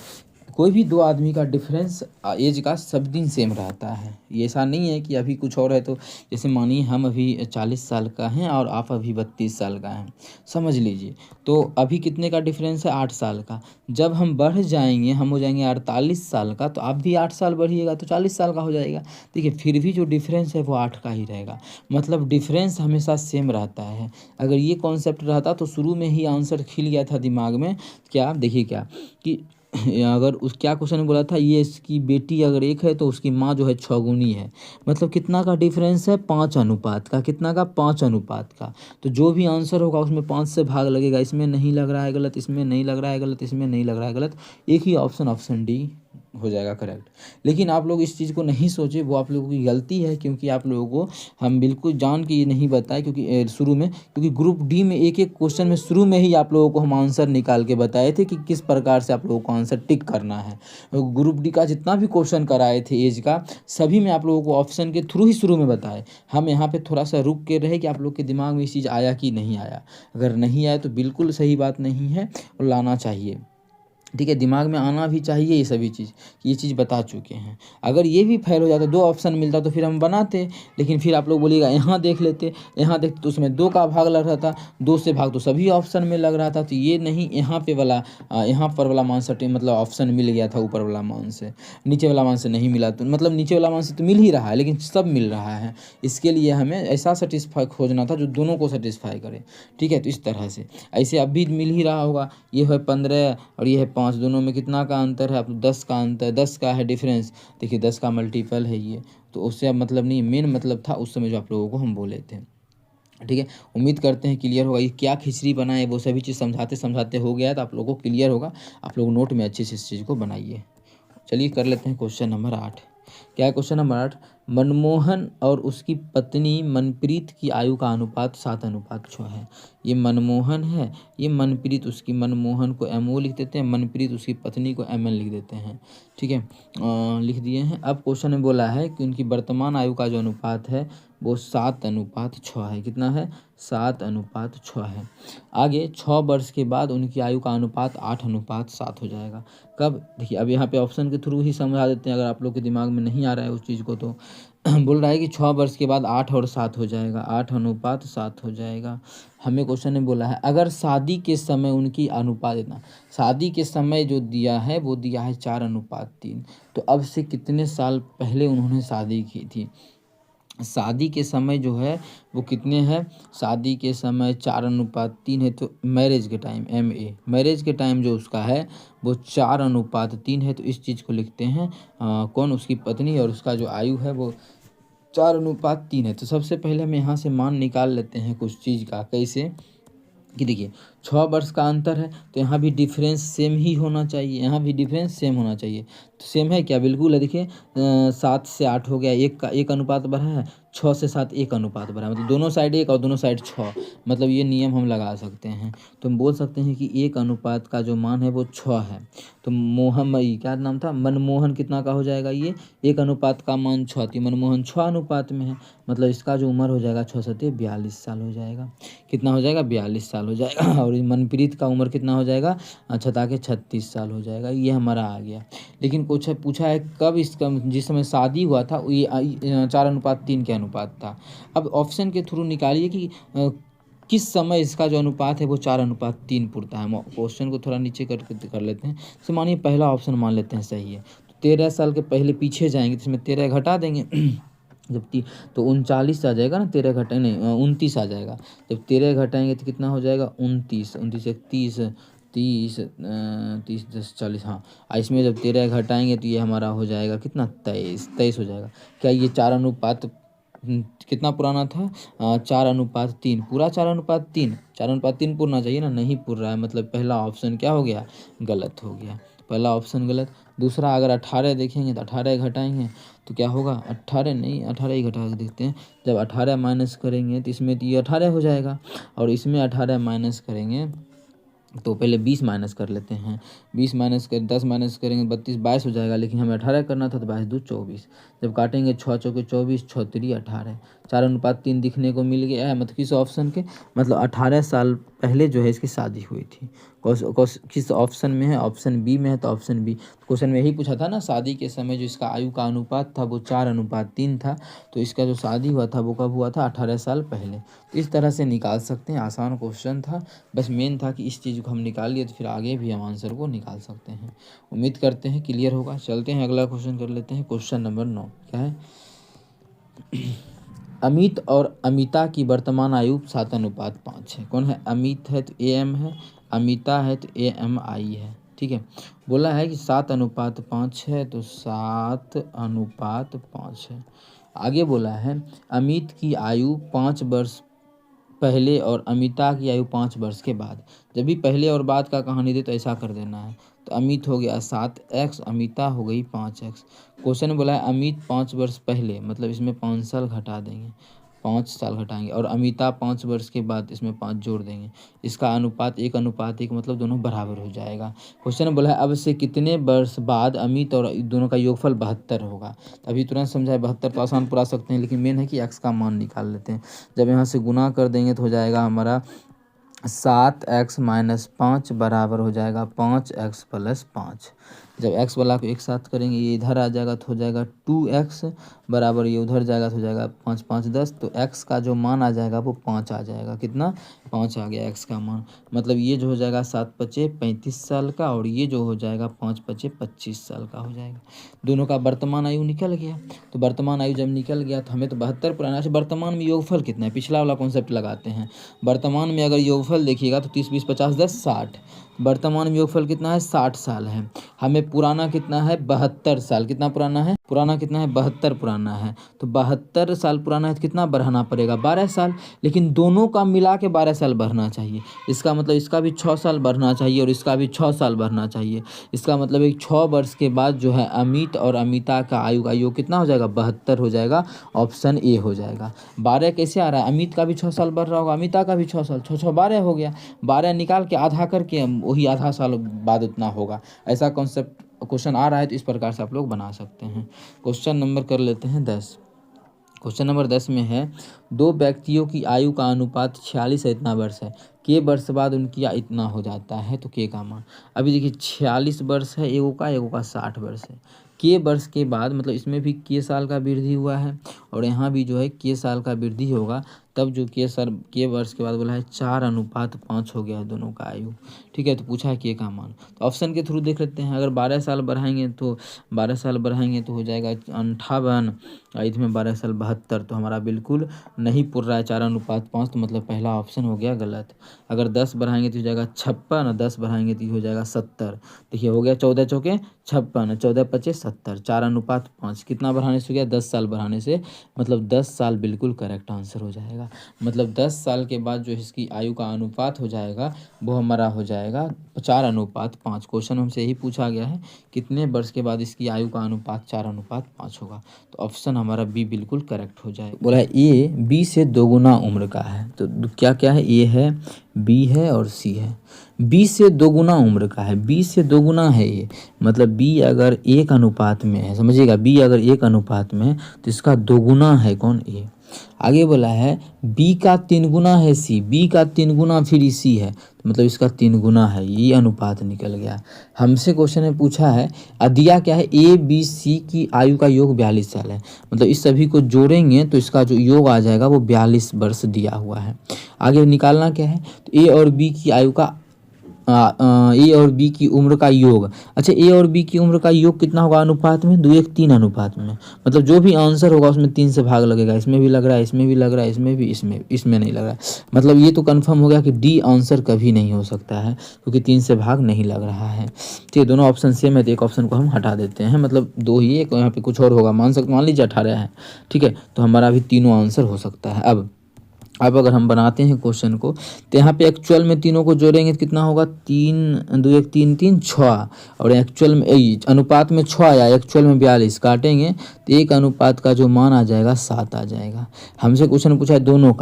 कोई भी दो आदमी का डिफरेंस एज का सब दिन सेम रहता है। ये ऐसा नहीं है कि अभी कुछ और है, तो जैसे मानिए हम अभी 40 साल का हैं और आप अभी 32 साल का हैं, समझ लीजिए। तो अभी कितने का डिफरेंस है, 8 साल का। जब हम बढ़ जाएंगे, हम हो जाएंगे 48 साल का, तो आप भी 8 साल बढ़िएगा तो 40 साल का हो जाएगा। देखिए फिर भी जो डिफरेंस है वो 8 का ही रहेगा, मतलब डिफरेंस हमेशा सेम रहता है। अगर ये कॉन्सेप्ट रहता तो शुरू में ही आंसर खिल गया था दिमाग में। क्या देखिए क्या कि अगर उस क्या क्वेश्चन बोला था, ये इसकी बेटी अगर 1 है तो उसकी माँ जो है 6 गुनी है, मतलब कितना का डिफरेंस है, 5 अनुपात का। कितना का, 5 अनुपात का। तो जो भी आंसर होगा उसमें 5 से भाग लगेगा। इसमें नहीं लग रहा है गलत, इसमें नहीं लग रहा है गलत, इसमें नहीं लग रहा है गलत, एक ही ऑप्शन, ऑप्शन डी हो जाएगा करेक्ट। लेकिन आप लोग इस चीज़ को नहीं सोचे, वो आप लोगों की गलती है, क्योंकि आप लोगों को हम बिल्कुल जान के ये नहीं बताए, क्योंकि शुरू में, क्योंकि ग्रुप डी में एक एक क्वेश्चन में शुरू में ही आप लोगों को हम आंसर निकाल के बताए थे कि किस प्रकार से आप लोगों को आंसर टिक करना है। ग्रुप डी का जितना भी क्वेश्चन कराए थे एज का, सभी में आप लोगों को ऑप्शन के थ्रू ही शुरू में बताए। हम यहाँ पे थोड़ा सा रुक के रहे कि आप लोग के दिमाग में ये चीज़ आया कि नहीं आया। अगर नहीं आया तो बिल्कुल सही बात नहीं है और लाना चाहिए, ठीक है। दिमाग में आना भी चाहिए ये सभी चीज़, ये चीज़ बता चुके हैं। अगर ये भी फेल हो जाता, 2 ऑप्शन मिलता, तो फिर हम बनाते। लेकिन फिर आप लोग बोलिएगा यहाँ देख लेते, यहाँ देखते तो उसमें 2 का भाग लग रहा था, 2 से भाग तो सभी ऑप्शन में लग रहा था। तो ये नहीं, यहाँ पे वाला यहाँ पर वाला मान से मतलब ऑप्शन मिल गया था ऊपर वाला मान से, नीचे वाला मान से नहीं मिला। तो मतलब नीचे वाला मान से तो मिल ही रहा है, लेकिन सब मिल रहा है। इसके लिए हमें ऐसा सेटिस्फाई खोजना था जो दोनों को सेटिस्फाई करे, ठीक है। तो इस तरह से ऐसे अब भी मिल ही रहा होगा। ये है 15 और ये है 5, दोनों में कितना का अंतर है, आप 10 का अंतर, 10 का है डिफरेंस। देखिए 10 का मल्टीपल है ये, तो उससे अब मतलब नहीं, मेन मतलब था उस समय जो आप लोगों को हम बोले थे, ठीक है। उम्मीद करते हैं क्लियर होगा। ये क्या खिचड़ी बनाए वो सभी चीज़ समझाते समझाते हो गया, तो आप लोगों को क्लियर होगा। आप लोग नोट में अच्छे से इस चीज़ को बनाइए। चलिए कर लेते हैं क्वेश्चन नंबर 8। क्या है क्वेश्चन नंबर 8, मनमोहन और उसकी पत्नी मनप्रीत की आयु का अनुपात 7:6 है। ये मनमोहन है, ये मनप्रीत, उसकी मनमोहन को MO लिख देते हैं, मनप्रीत उसकी पत्नी को MN लिख देते हैं, ठीक है। लिख दिए हैं। अब क्वेश्चन में बोला है कि उनकी वर्तमान आयु का जो अनुपात है वो 7:6 है। कितना है, 7:6 है। आगे 6 वर्ष के बाद उनकी आयु का अनुपात 8:7 हो जाएगा। कब, देखिए अब यहाँ पे ऑप्शन के थ्रू ही समझा देते हैं, अगर आप लोग के दिमाग में नहीं आ रहा है उस चीज़ को तो। बोल रहा है कि 6 वर्ष के बाद 8 और 7 हो जाएगा, 8:7 हो जाएगा। हमें क्वेश्चन ने बोला है अगर शादी के समय उनकी अनुपात इतना, शादी के समय जो दिया है वो दिया है 4:3, तो अब से कितने साल पहले उन्होंने शादी की थी। शादी के समय जो है वो कितने हैं, शादी के समय 4:3 है, तो मैरिज के टाइम मैरिज के टाइम जो उसका है वो 4:3 है। तो इस चीज़ को लिखते हैं कौन, उसकी पत्नी, और उसका जो आयु है वो 4:3 है। तो सबसे पहले हम यहाँ से मान निकाल लेते हैं कुछ चीज़ का। कैसे कि देखिए 6 वर्ष का अंतर है, तो यहाँ भी डिफरेंस सेम ही होना चाहिए, यहाँ भी डिफरेंस सेम होना चाहिए। तो सेम है क्या, बिल्कुल है। देखिए 7 से 8 हो गया, 1 का 1 अनुपात बढ़ा है, 6 से 7 एक अनुपात बना, मतलब दोनों साइड 1 और दोनों साइड 6, मतलब ये नियम हम लगा सकते हैं। तो हम बोल सकते हैं कि एक अनुपात का जो मान है वो 6 है। तो मोहम्मई क्या नाम था, मनमोहन कितना का हो जाएगा, ये एक अनुपात का मान 6 थी, मनमोहन 6 अनुपात में है, मतलब इसका जो उम्र हो जाएगा 6 सत्ते 42 साल हो जाएगा। कितना हो जाएगा, 42 साल हो जाएगा। और मनप्रीत का उम्र कितना हो जाएगा, छता के 36 साल हो जाएगा। ये हमारा आ गया। लेकिन कुछ पूछा है कब इसका, जिस समय शादी हुआ था ये 4:3 के अनुपात था। अब ऑप्शन के थ्रू निकालिए कि किस समय इसका जो अनुपात है वो 4:3 पुरता है। क्वेश्चन को थोड़ा नीचे कर लेते हैं। तो मानिए पहला ऑप्शन मान लेते हैं सही है, तो 13 साल के पहले पीछे जाएंगे तो इसमें 13 घटा देंगे जब तो 39 आ जाएगा ना, 13 घटाए नहीं 29 आ जाएगा। जब 13 घटाएंगे तो कितना हो जाएगा, 29, 29 एक 30, 30 30 10 40, हाँ। इसमें जब 13 घटाएंगे तो ये हमारा हो जाएगा कितना, 23 हो जाएगा। क्या ये 4:3 कितना पुराना था, 4:3, पूरा 4:3, 4:3 पुरना चाहिए ना, नहीं पुर रहा है, मतलब पहला ऑप्शन क्या हो गया, गलत हो गया, पहला ऑप्शन गलत। दूसरा अगर 18 देखेंगे तो 18 घटाएंगे तो क्या होगा, 18 नहीं, 18 ही घटा के देखते हैं। जब 18 माइनस करेंगे तो इसमें तो ये 18 हो जाएगा, और इसमें 18 माइनस करेंगे तो पहले 20 माइनस कर लेते हैं। 20 माइनस कर 10 माइनस करेंगे 32, 22 हो जाएगा, लेकिन हमें 18 करना था तो 22 दूनी 24। जब काटेंगे 6 चौके 24, 6 3 18, 4:3 दिखने को मिल गया है। मतलब किस ऑप्शन के, मतलब 18 साल पहले जो है इसकी शादी हुई थी। किस ऑप्शन में है, ऑप्शन बी में है, तो ऑप्शन बी। क्वेश्चन में यही पूछा था ना, शादी के समय जो इसका आयु का अनुपात था वो 4:3 था, तो इसका जो शादी हुआ था वो कब हुआ था, 18 साल पहले। तो इस तरह से निकाल सकते हैं, आसान क्वेश्चन था, बस मेन था कि इस चीज़ को हम निकाल लिए तो फिर आगे भी हम आंसर को निकाल सकते हैं। उम्मीद करते हैं क्लियर होगा। चलते हैं अगला क्वेश्चन कर लेते हैं। क्वेश्चन नंबर 9 क्या है, अमित और अमिता की वर्तमान आयु 7:5 है। कौन है, अमित है तो AM है, अमिता है तो AMI है, ठीक है। बोला है कि 7:5 है, तो 7:5 है। आगे बोला है अमित की आयु 5 वर्ष पहले और अमिता की आयु 5 वर्ष के बाद। जब भी पहले और बाद का कहानी दे तो ऐसा कर देना है। तो अमित हो गया 7x, अमिता हो गई 5x। क्वेश्चन बोला है अमित 5 वर्ष पहले, मतलब इसमें 5 साल घटा देंगे, 5 साल घटाएंगे, और अमिता 5 वर्ष के बाद इसमें 5 जोड़ देंगे। इसका अनुपात 1:1, मतलब दोनों बराबर हो जाएगा। क्वेश्चन बोला है अब से कितने वर्ष बाद अमित और दोनों का योगफल 72 होगा। अभी तुरंत समझाए, 72 तो आसान पुरा सकते हैं, लेकिन मेन है कि x का मान निकाल लेते हैं। जब यहाँ से गुना कर देंगे तो हो जाएगा हमारा 7x - 5 बराबर हो जाएगा 5x + 5। जब x वाला को एक साथ करेंगे ये इधर आ जाएगा तो हो जाएगा 2x बराबर, ये उधर जाएगा तो हो जाएगा 5 5 10। तो x का जो मान आ जाएगा वो 5 आ जाएगा। कितना, 5 आ गया x का मान। मतलब ये जो हो जाएगा 7 5 35 साल का, और ये जो हो जाएगा 5 5 25 साल का हो जाएगा। दोनों का वर्तमान आयु निकल गया। तो वर्तमान आयु जब निकल गया तो हमें तो 72 पुराना है। वर्तमान में योगफल कितना है, पिछला वाला कॉन्सेप्ट लगाते हैं। वर्तमान में अगर योगफल देखिएगा तो 30 20 50 10 60। वर्तमान में योगफल कितना है, 60 साल है। हमें पुराना कितना है, 72 साल। कितना पुराना है, पुराना कितना है, 72 पुराना है। तो 72 साल पुराना है तो कितना बढ़ाना पड़ेगा, 12 साल। लेकिन दोनों का मिला के 12 साल बढ़ना चाहिए। इसका मतलब इसका भी 6 साल बढ़ना चाहिए और इसका भी 6 साल बढ़ना चाहिए। इसका मतलब एक 6 वर्ष के बाद जो है अमित और अमिता का आयु का योग कितना हो जाएगा, 72 हो जाएगा। ऑप्शन ए हो जाएगा। 12 कैसे आ रहा है, अमित का भी 6 साल बढ़ रहा होगा, अमिता का भी 6 साल, 6 6 12 हो गया। 12 निकाल के आधा करके वही आधा साल बाद उतना होगा। ऐसा कॉन्सेप्ट क्वेश्चन आ रहा है तो इस प्रकार से आप लोग बना सकते हैं। क्वेश्चन नंबर कर लेते हैं 10। क्वेश्चन नंबर 10 में है दो व्यक्तियों की आयु का अनुपात 46 है, इतना वर्ष है, के वर्ष बाद उनकी इतना हो जाता है। तो के का मान अभी देखिए 46 वर्ष है एगो का 60 वर्ष है। के वर्ष के बाद मतलब इसमें भी के साल का वृद्धि हुआ है और यहाँ भी जो है के साल का वृद्धि होगा, तब जो के वर्ष के बाद बोला है 4:5 हो गया है दोनों का आयु। ठीक है, तो पूछा है के का मान। तो ऑप्शन के थ्रू देख लेते हैं। अगर 12 साल बढ़ाएंगे तो 12 साल बढ़ाएंगे तो हो जाएगा 58, इसमें 12 साल 72। तो हमारा बिल्कुल नहीं पुर रहा है 4:5, तो मतलब पहला ऑप्शन हो गया गलत। अगर 10 बढ़ाएंगे तो हो जाएगा 56 और 10 बढ़ाएंगे तो हो जाएगा 70। देखिए हो गया 14 चौके 56, 14 पचे 70, 4:5। कितना बढ़ाने से हो गया, 10 साल बढ़ाने से, मतलब 10 साल बिल्कुल करेक्ट आंसर हो जाएगा। जाएगा। मतलब 10 साल के बाद जो इसकी आयु का अनुपात हो जाएगा वो हमारा हो जाएगा 4:5। क्वेश्चन हमसे यही पूछा गया है, कितने वर्ष के बाद इसकी आयु का अनुपात 4:5 होगा। तो ऑप्शन हमारा बी बिल्कुल करेक्ट हो जाएगा। बोला है ए बी से दोगुना उम्र का है, तो क्या क्या है, ए है, बी है और सी है। बी से दोगुना उम्र का है, बी से दोगुना है ये, मतलब बी अगर 1 अनुपात में है, समझिएगा, बी अगर 1 अनुपात में है तो इसका दोगुना है कौन, ए। आगे बोला है बी का 3 गुना है सी, बी का 3 गुना फिर सी है, तो मतलब इसका 3 गुना है, ये अनुपात निकल गया। हमसे क्वेश्चन में पूछा है दिया क्या है, ए बी सी की आयु का योग 42 साल है, मतलब इस सभी को जोड़ेंगे तो इसका जो योग आ जाएगा वो 42 वर्ष दिया हुआ है। आगे निकालना क्या है, तो ए और बी की आयु का ए और बी की उम्र का योग। अच्छा, ए और बी की उम्र का योग कितना होगा अनुपात में, 2:1:3 अनुपात में, मतलब जो भी आंसर होगा उसमें 3 से भाग लगेगा, इसमें भी लग रहा है, इसमें भी लग रहा है, इसमें भी, इसमें नहीं लग रहा है, मतलब ये तो कंफर्म हो गया कि डी आंसर कभी नहीं हो सकता है क्योंकि 3 से भाग नहीं लग रहा है। ठीक है, दोनों ऑप्शन सेम है तो एक ऑप्शन को हम हटा देते हैं, मतलब 2 ही, एक यहाँ पे कुछ और होगा, मान लीजिए 18 है। ठीक है, तो हमारा अभी तीनों आंसर हो सकता है। अब अगर हम बनाते हैं क्वेश्चन को तो यहाँ पे एक्चुअल में तीनों को जोड़ेंगे तो कितना होगा, 3 2 1 3 3 6, और एक्चुअल में अनुपात में 6 आया, एक्चुअल में 42, काटेंगे तो एक अनुपात का जो मान आ जाएगा 7 आ जाएगा। हमसे क्वेश्चन पूछा है दोनों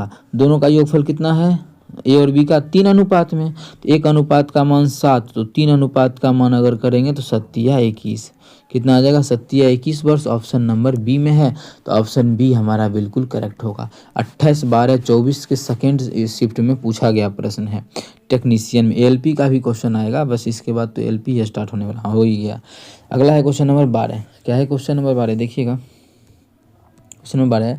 का योगफल कितना है, ए और बी का 3 अनुपात में, तो एक अनुपात का मान 7, तो 3 अनुपात का मान अगर करेंगे तो 7×21 कितना आ जाएगा, 7×21 वर्ष ऑप्शन नंबर बी में है, तो ऑप्शन बी हमारा बिल्कुल करेक्ट होगा। 28/12/24 के सेकेंड शिफ्ट में पूछा गया प्रश्न है, टेक्नीशियन में। एलपी का भी क्वेश्चन आएगा, बस इसके बाद तो एलपी स्टार्ट होने वाला, हो ही गया। अगला है क्वेश्चन नंबर 12। क्या है क्वेश्चन नंबर 12, देखिएगा क्वेश्चन नंबर 12 है,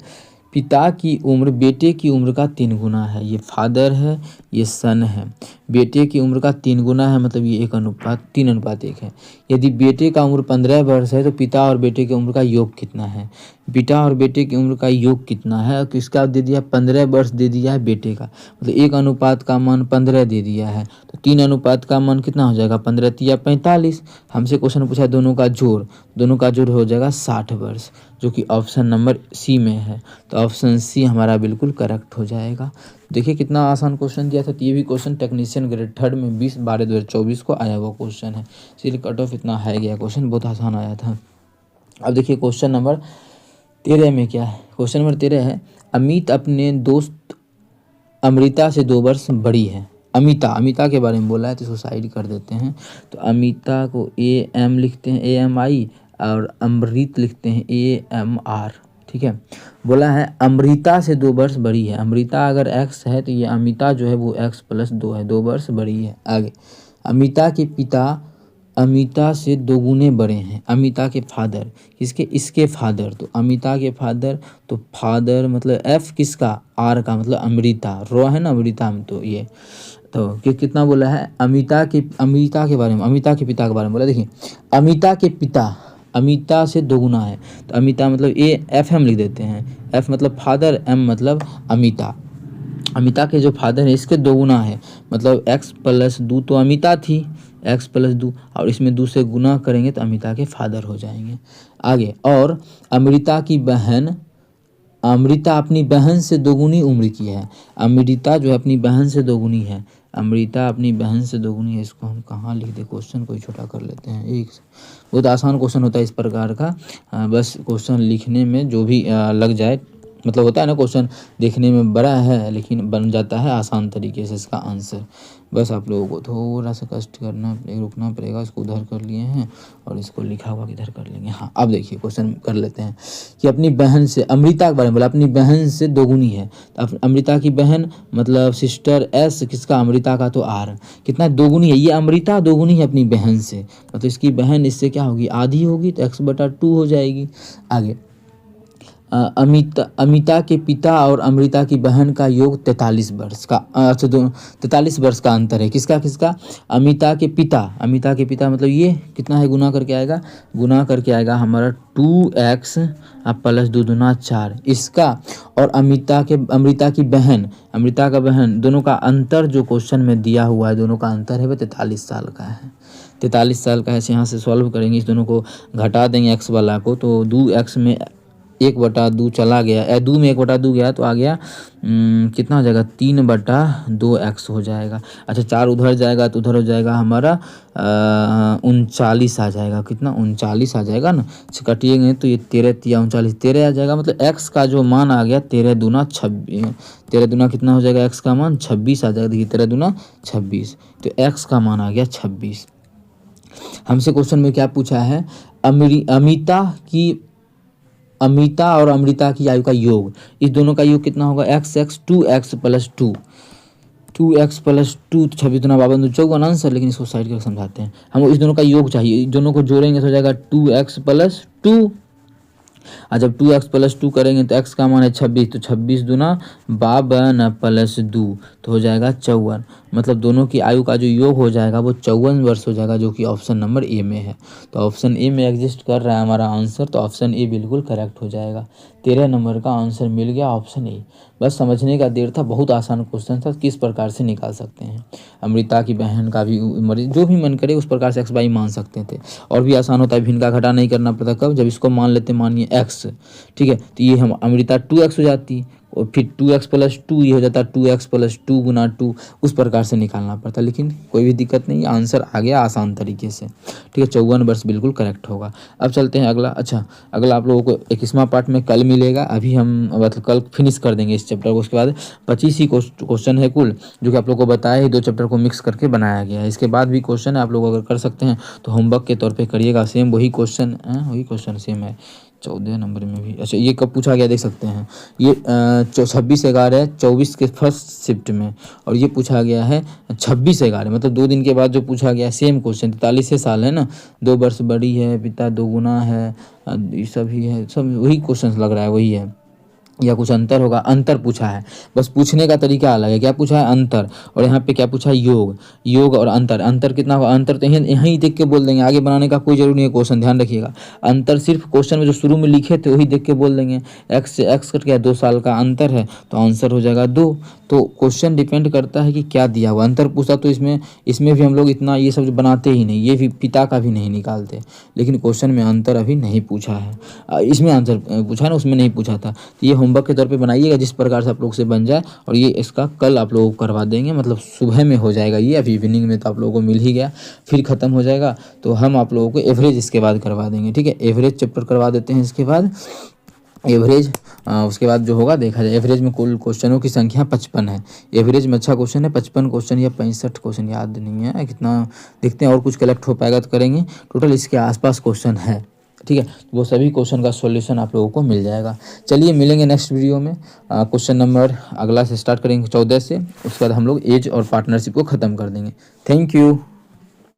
पिता की उम्र बेटे की उम्र का 3 गुना है, ये फादर है, ये सन है, बेटे की उम्र का 3 गुना है, मतलब ये 3:1 है। यदि बेटे का उम्र 15 वर्ष है तो पिता और बेटे की उम्र का योग कितना है, पिता और बेटे की उम्र का योग कितना है, किसका दे दिया, 15 वर्ष दे दिया है बेटे का, मतलब एक अनुपात का मान 15 दे दिया है, तो 3 अनुपात का मान कितना हो जाएगा, 15×3=45। हमसे क्वेश्चन पूछा है दोनों का जोड़ हो जाएगा 60 वर्ष, जो कि ऑप्शन नंबर सी में है, तो ऑप्शन सी हमारा बिल्कुल करेक्ट हो जाएगा। देखिए कितना आसान क्वेश्चन दिया था, तो ये भी क्वेश्चन टेक्नीशियन ग्रेड 3 में 20/12/2024 को आया हुआ क्वेश्चन है, इसीलिए कट ऑफ इतना हाई गया, क्वेश्चन बहुत आसान आया था। अब देखिए क्वेश्चन नंबर 13 में क्या है, क्वेश्चन नंबर 13 है, अमित अपने दोस्त अमृता से 2 वर्ष बड़ी है। अमिता के बारे में बोला है तो इसको साइड कर देते हैं, तो अमिता को AM लिखते हैं, AMI, और अमृत लिखते हैं AMR। ठीक है, बोला है अमृता से 2 वर्ष बड़ी है, अमृता अगर x है तो ये अमिता जो है वो x+2 है, 2 वर्ष बड़ी है। आगे, अमिता के पिता अमिता से 2 गुने बड़े हैं, अमिता के फादर, इसके फादर, तो अमिता के फादर, तो फादर मतलब F किसका, R का, मतलब अमृता, रो है ना अमृता में, तो ये तो कितना बोला है, अमिता के बारे में, अमिता के पिता के बारे में बोला। देखिए अमिता के पिता अमिता से 2 गुना है, तो अमिता मतलब FM लिख देते हैं, F मतलब फादर, M मतलब अमिता के जो फादर है इसके 2 गुना है, मतलब x+2, तो अमिता थी x+2, और इसमें 2 से गुना करेंगे तो अमिता के फादर हो जाएंगे। आगे, और अमृता अपनी बहन से 2 गुनी उम्र की है, अमृता जो है अपनी बहन से 2 गुनी है, अमृता अपनी बहन से 2 गुनी है। इसको हम कहाँ लिख दे, क्वेश्चन को छोटा कर लेते हैं, एक बहुत आसान क्वेश्चन होता है इस प्रकार का, बस क्वेश्चन लिखने में जो भी लग जाए, मतलब होता है ना क्वेश्चन देखने में बड़ा है लेकिन बन जाता है आसान तरीके से इसका आंसर, बस आप लोगों को थोड़ा सा कष्ट रुकना पड़ेगा। इसको उधर कर लिए हैं और इसको लिखा हुआ किधर कर लेंगे। हाँ, अब देखिए क्वेश्चन कर लेते हैं कि अपनी बहन से, अमृता के बारे में बोला, अपनी बहन से 2 गुनी है, तो अमृता की बहन मतलब सिस्टर S, किसका, अमृता का, तो R कितना 2 गुनी है, ये अमृता 2 गुनी है अपनी बहन से, मतलब इसकी बहन इससे क्या होगी, आधी होगी, तो x/2 हो जाएगी। आगे, अमिता के पिता और अमृता की बहन का योग 43 वर्ष का, 43 वर्ष का अंतर है, किसका अमिता के पिता मतलब ये कितना है, गुना करके आएगा हमारा 2x + 2 दूना 4 इसका, और अमृता का बहन दोनों का अंतर जो क्वेश्चन में दिया हुआ है, दोनों का अंतर है वह 43 साल का है, 43 साल का है। यहाँ से सॉल्व करेंगे, इस दोनों को घटा देंगे x वाला को, तो 2x में 1/2 चला गया, 2 में 1/2 गया तो आ गया कितना हो जाएगा 3/2x हो जाएगा। अच्छा 4 उधर जाएगा तो उधर हो जाएगा हमारा 39 आ जाएगा, कितना 39 आ जाएगा ना। कटिएंगे तो ये 13 तिया 39 13 आ जाएगा, मतलब x का जो मान आ गया 13 दूना 26, 13 दूना कितना हो जाएगा x का मान 26 आ जाएगा। देखिए 13 दूना 26, तो x का मान आ गया 26। हमसे क्वेश्चन में क्या पूछा है, अमिता और अमृता की आयु का योग, इस दोनों का योग कितना होगा x 2x + 2, 2x + 2 26 दूना 52 54 आंसर। लेकिन इसको साइड करके समझाते हैं, हम इस दोनों का योग चाहिए, इन दोनों को जोड़ेंगे तो हो जाएगा 2x + 2। और जब 2x + 2 करेंगे तो x का मान है 26, तो 26 दूना 52 + 2 तो हो जाएगा 54। मतलब दोनों की आयु का जो योग हो जाएगा वो 54 वर्ष हो जाएगा, जो कि ऑप्शन नंबर ए में है। तो ऑप्शन ए में एग्जिस्ट कर रहा है हमारा आंसर, तो ऑप्शन ए बिल्कुल करेक्ट हो जाएगा। 13 नंबर का आंसर मिल गया ऑप्शन ए। बस समझने का देर था, बहुत आसान क्वेश्चन था, किस प्रकार से निकाल सकते हैं। अमृता की बहन का भी मरीज जो भी मन करे उस प्रकार से x/y मान सकते थे। और भी आसान होता है, भिन्न का घटा नहीं करना पड़ता, कब जब इसको मान लेते मानिए x, ठीक है, तो ये हम अमृता 2x हो जाती, और फिर 2x + 2 ये हो जाता 2x + 2 गुना 2, उस प्रकार से निकालना पड़ता। लेकिन कोई भी दिक्कत नहीं, आंसर आ गया आसान तरीके से, ठीक है। 54 वर्ष बिल्कुल करेक्ट होगा। अब चलते हैं अगला। अच्छा अगला आप लोगों को 21वां पार्ट में कल मिलेगा, अभी हम मतलब कल फिनिश कर देंगे इस चैप्टर को। उसके बाद 25 ही क्वेश्चन है कुल, जो कि आप लोगों को बताया ही 2 चैप्टर को मिक्स करके बनाया गया है। इसके बाद भी क्वेश्चन है, आप लोग अगर कर सकते हैं तो होमवर्क के तौर पर करिएगा। सेम वही क्वेश्चन सेम है 14 नंबर में भी। अच्छा ये कब पूछा गया देख सकते हैं, ये 26/11/24 के फर्स्ट शिफ्ट में, और ये पूछा गया है 26/11, मतलब 2 दिन के बाद जो पूछा गया सेम क्वेश्चन। 43 साल है ना, 2 वर्ष बड़ी है, पिता 2 गुना है, ये सभी है, सब वही क्वेश्चन लग रहा है, वही है या कुछ अंतर होगा। अंतर पूछा है, बस पूछने का तरीका अलग है। क्या पूछा है अंतर, और यहाँ पे क्या पूछा है योग और अंतर। अंतर कितना होगा, अंतर तो यहीं देख के बोल देंगे, आगे बनाने का कोई जरूरी नहीं है क्वेश्चन, ध्यान रखिएगा। अंतर सिर्फ क्वेश्चन में जो शुरू में लिखे थे वही देख के बोल देंगे। x से x कट गया, 2 साल का अंतर है तो आंसर हो जाएगा 2। तो क्वेश्चन डिपेंड करता है कि क्या दिया हुआ। अंतर पूछा तो इसमें भी हम लोग इतना ये सब बनाते ही नहीं, ये भी पिता का भी नहीं निकालते। लेकिन क्वेश्चन में अंतर अभी नहीं पूछा है, इसमें आंसर पूछा है ना, उसमें नहीं पूछा था। तो ये होमवर्क के तौर पे बनाइएगा, जिस प्रकार से आप लोग से बन जाए, और ये इसका कल आप लोगों को करवा देंगे, मतलब सुबह में हो जाएगा ये। अभी इवनिंग में तो आप लोगों को मिल ही गया, फिर ख़त्म हो जाएगा। तो हम आप लोगों को एवरेज इसके बाद करवा देंगे, ठीक है। एवरेज चैप्टर करवा देते हैं इसके बाद, एवरेज उसके बाद जो होगा देखा जाए। एवरेज में कुल क्वेश्चनों की संख्या 55 है। एवरेज में अच्छा क्वेश्चन है 55 क्वेश्चन या 65 क्वेश्चन, याद नहीं है कितना, देखते हैं और कुछ कलेक्ट हो पाएगा तो करेंगे। टोटल इसके आसपास क्वेश्चन है, ठीक है। वो सभी क्वेश्चन का सॉल्यूशन आप लोगों को मिल जाएगा। चलिए मिलेंगे नेक्स्ट वीडियो में। क्वेश्चन नंबर अगला से स्टार्ट करेंगे 14 से, उसके बाद हम लोग एज और पार्टनरशिप को ख़त्म कर देंगे। Thank you.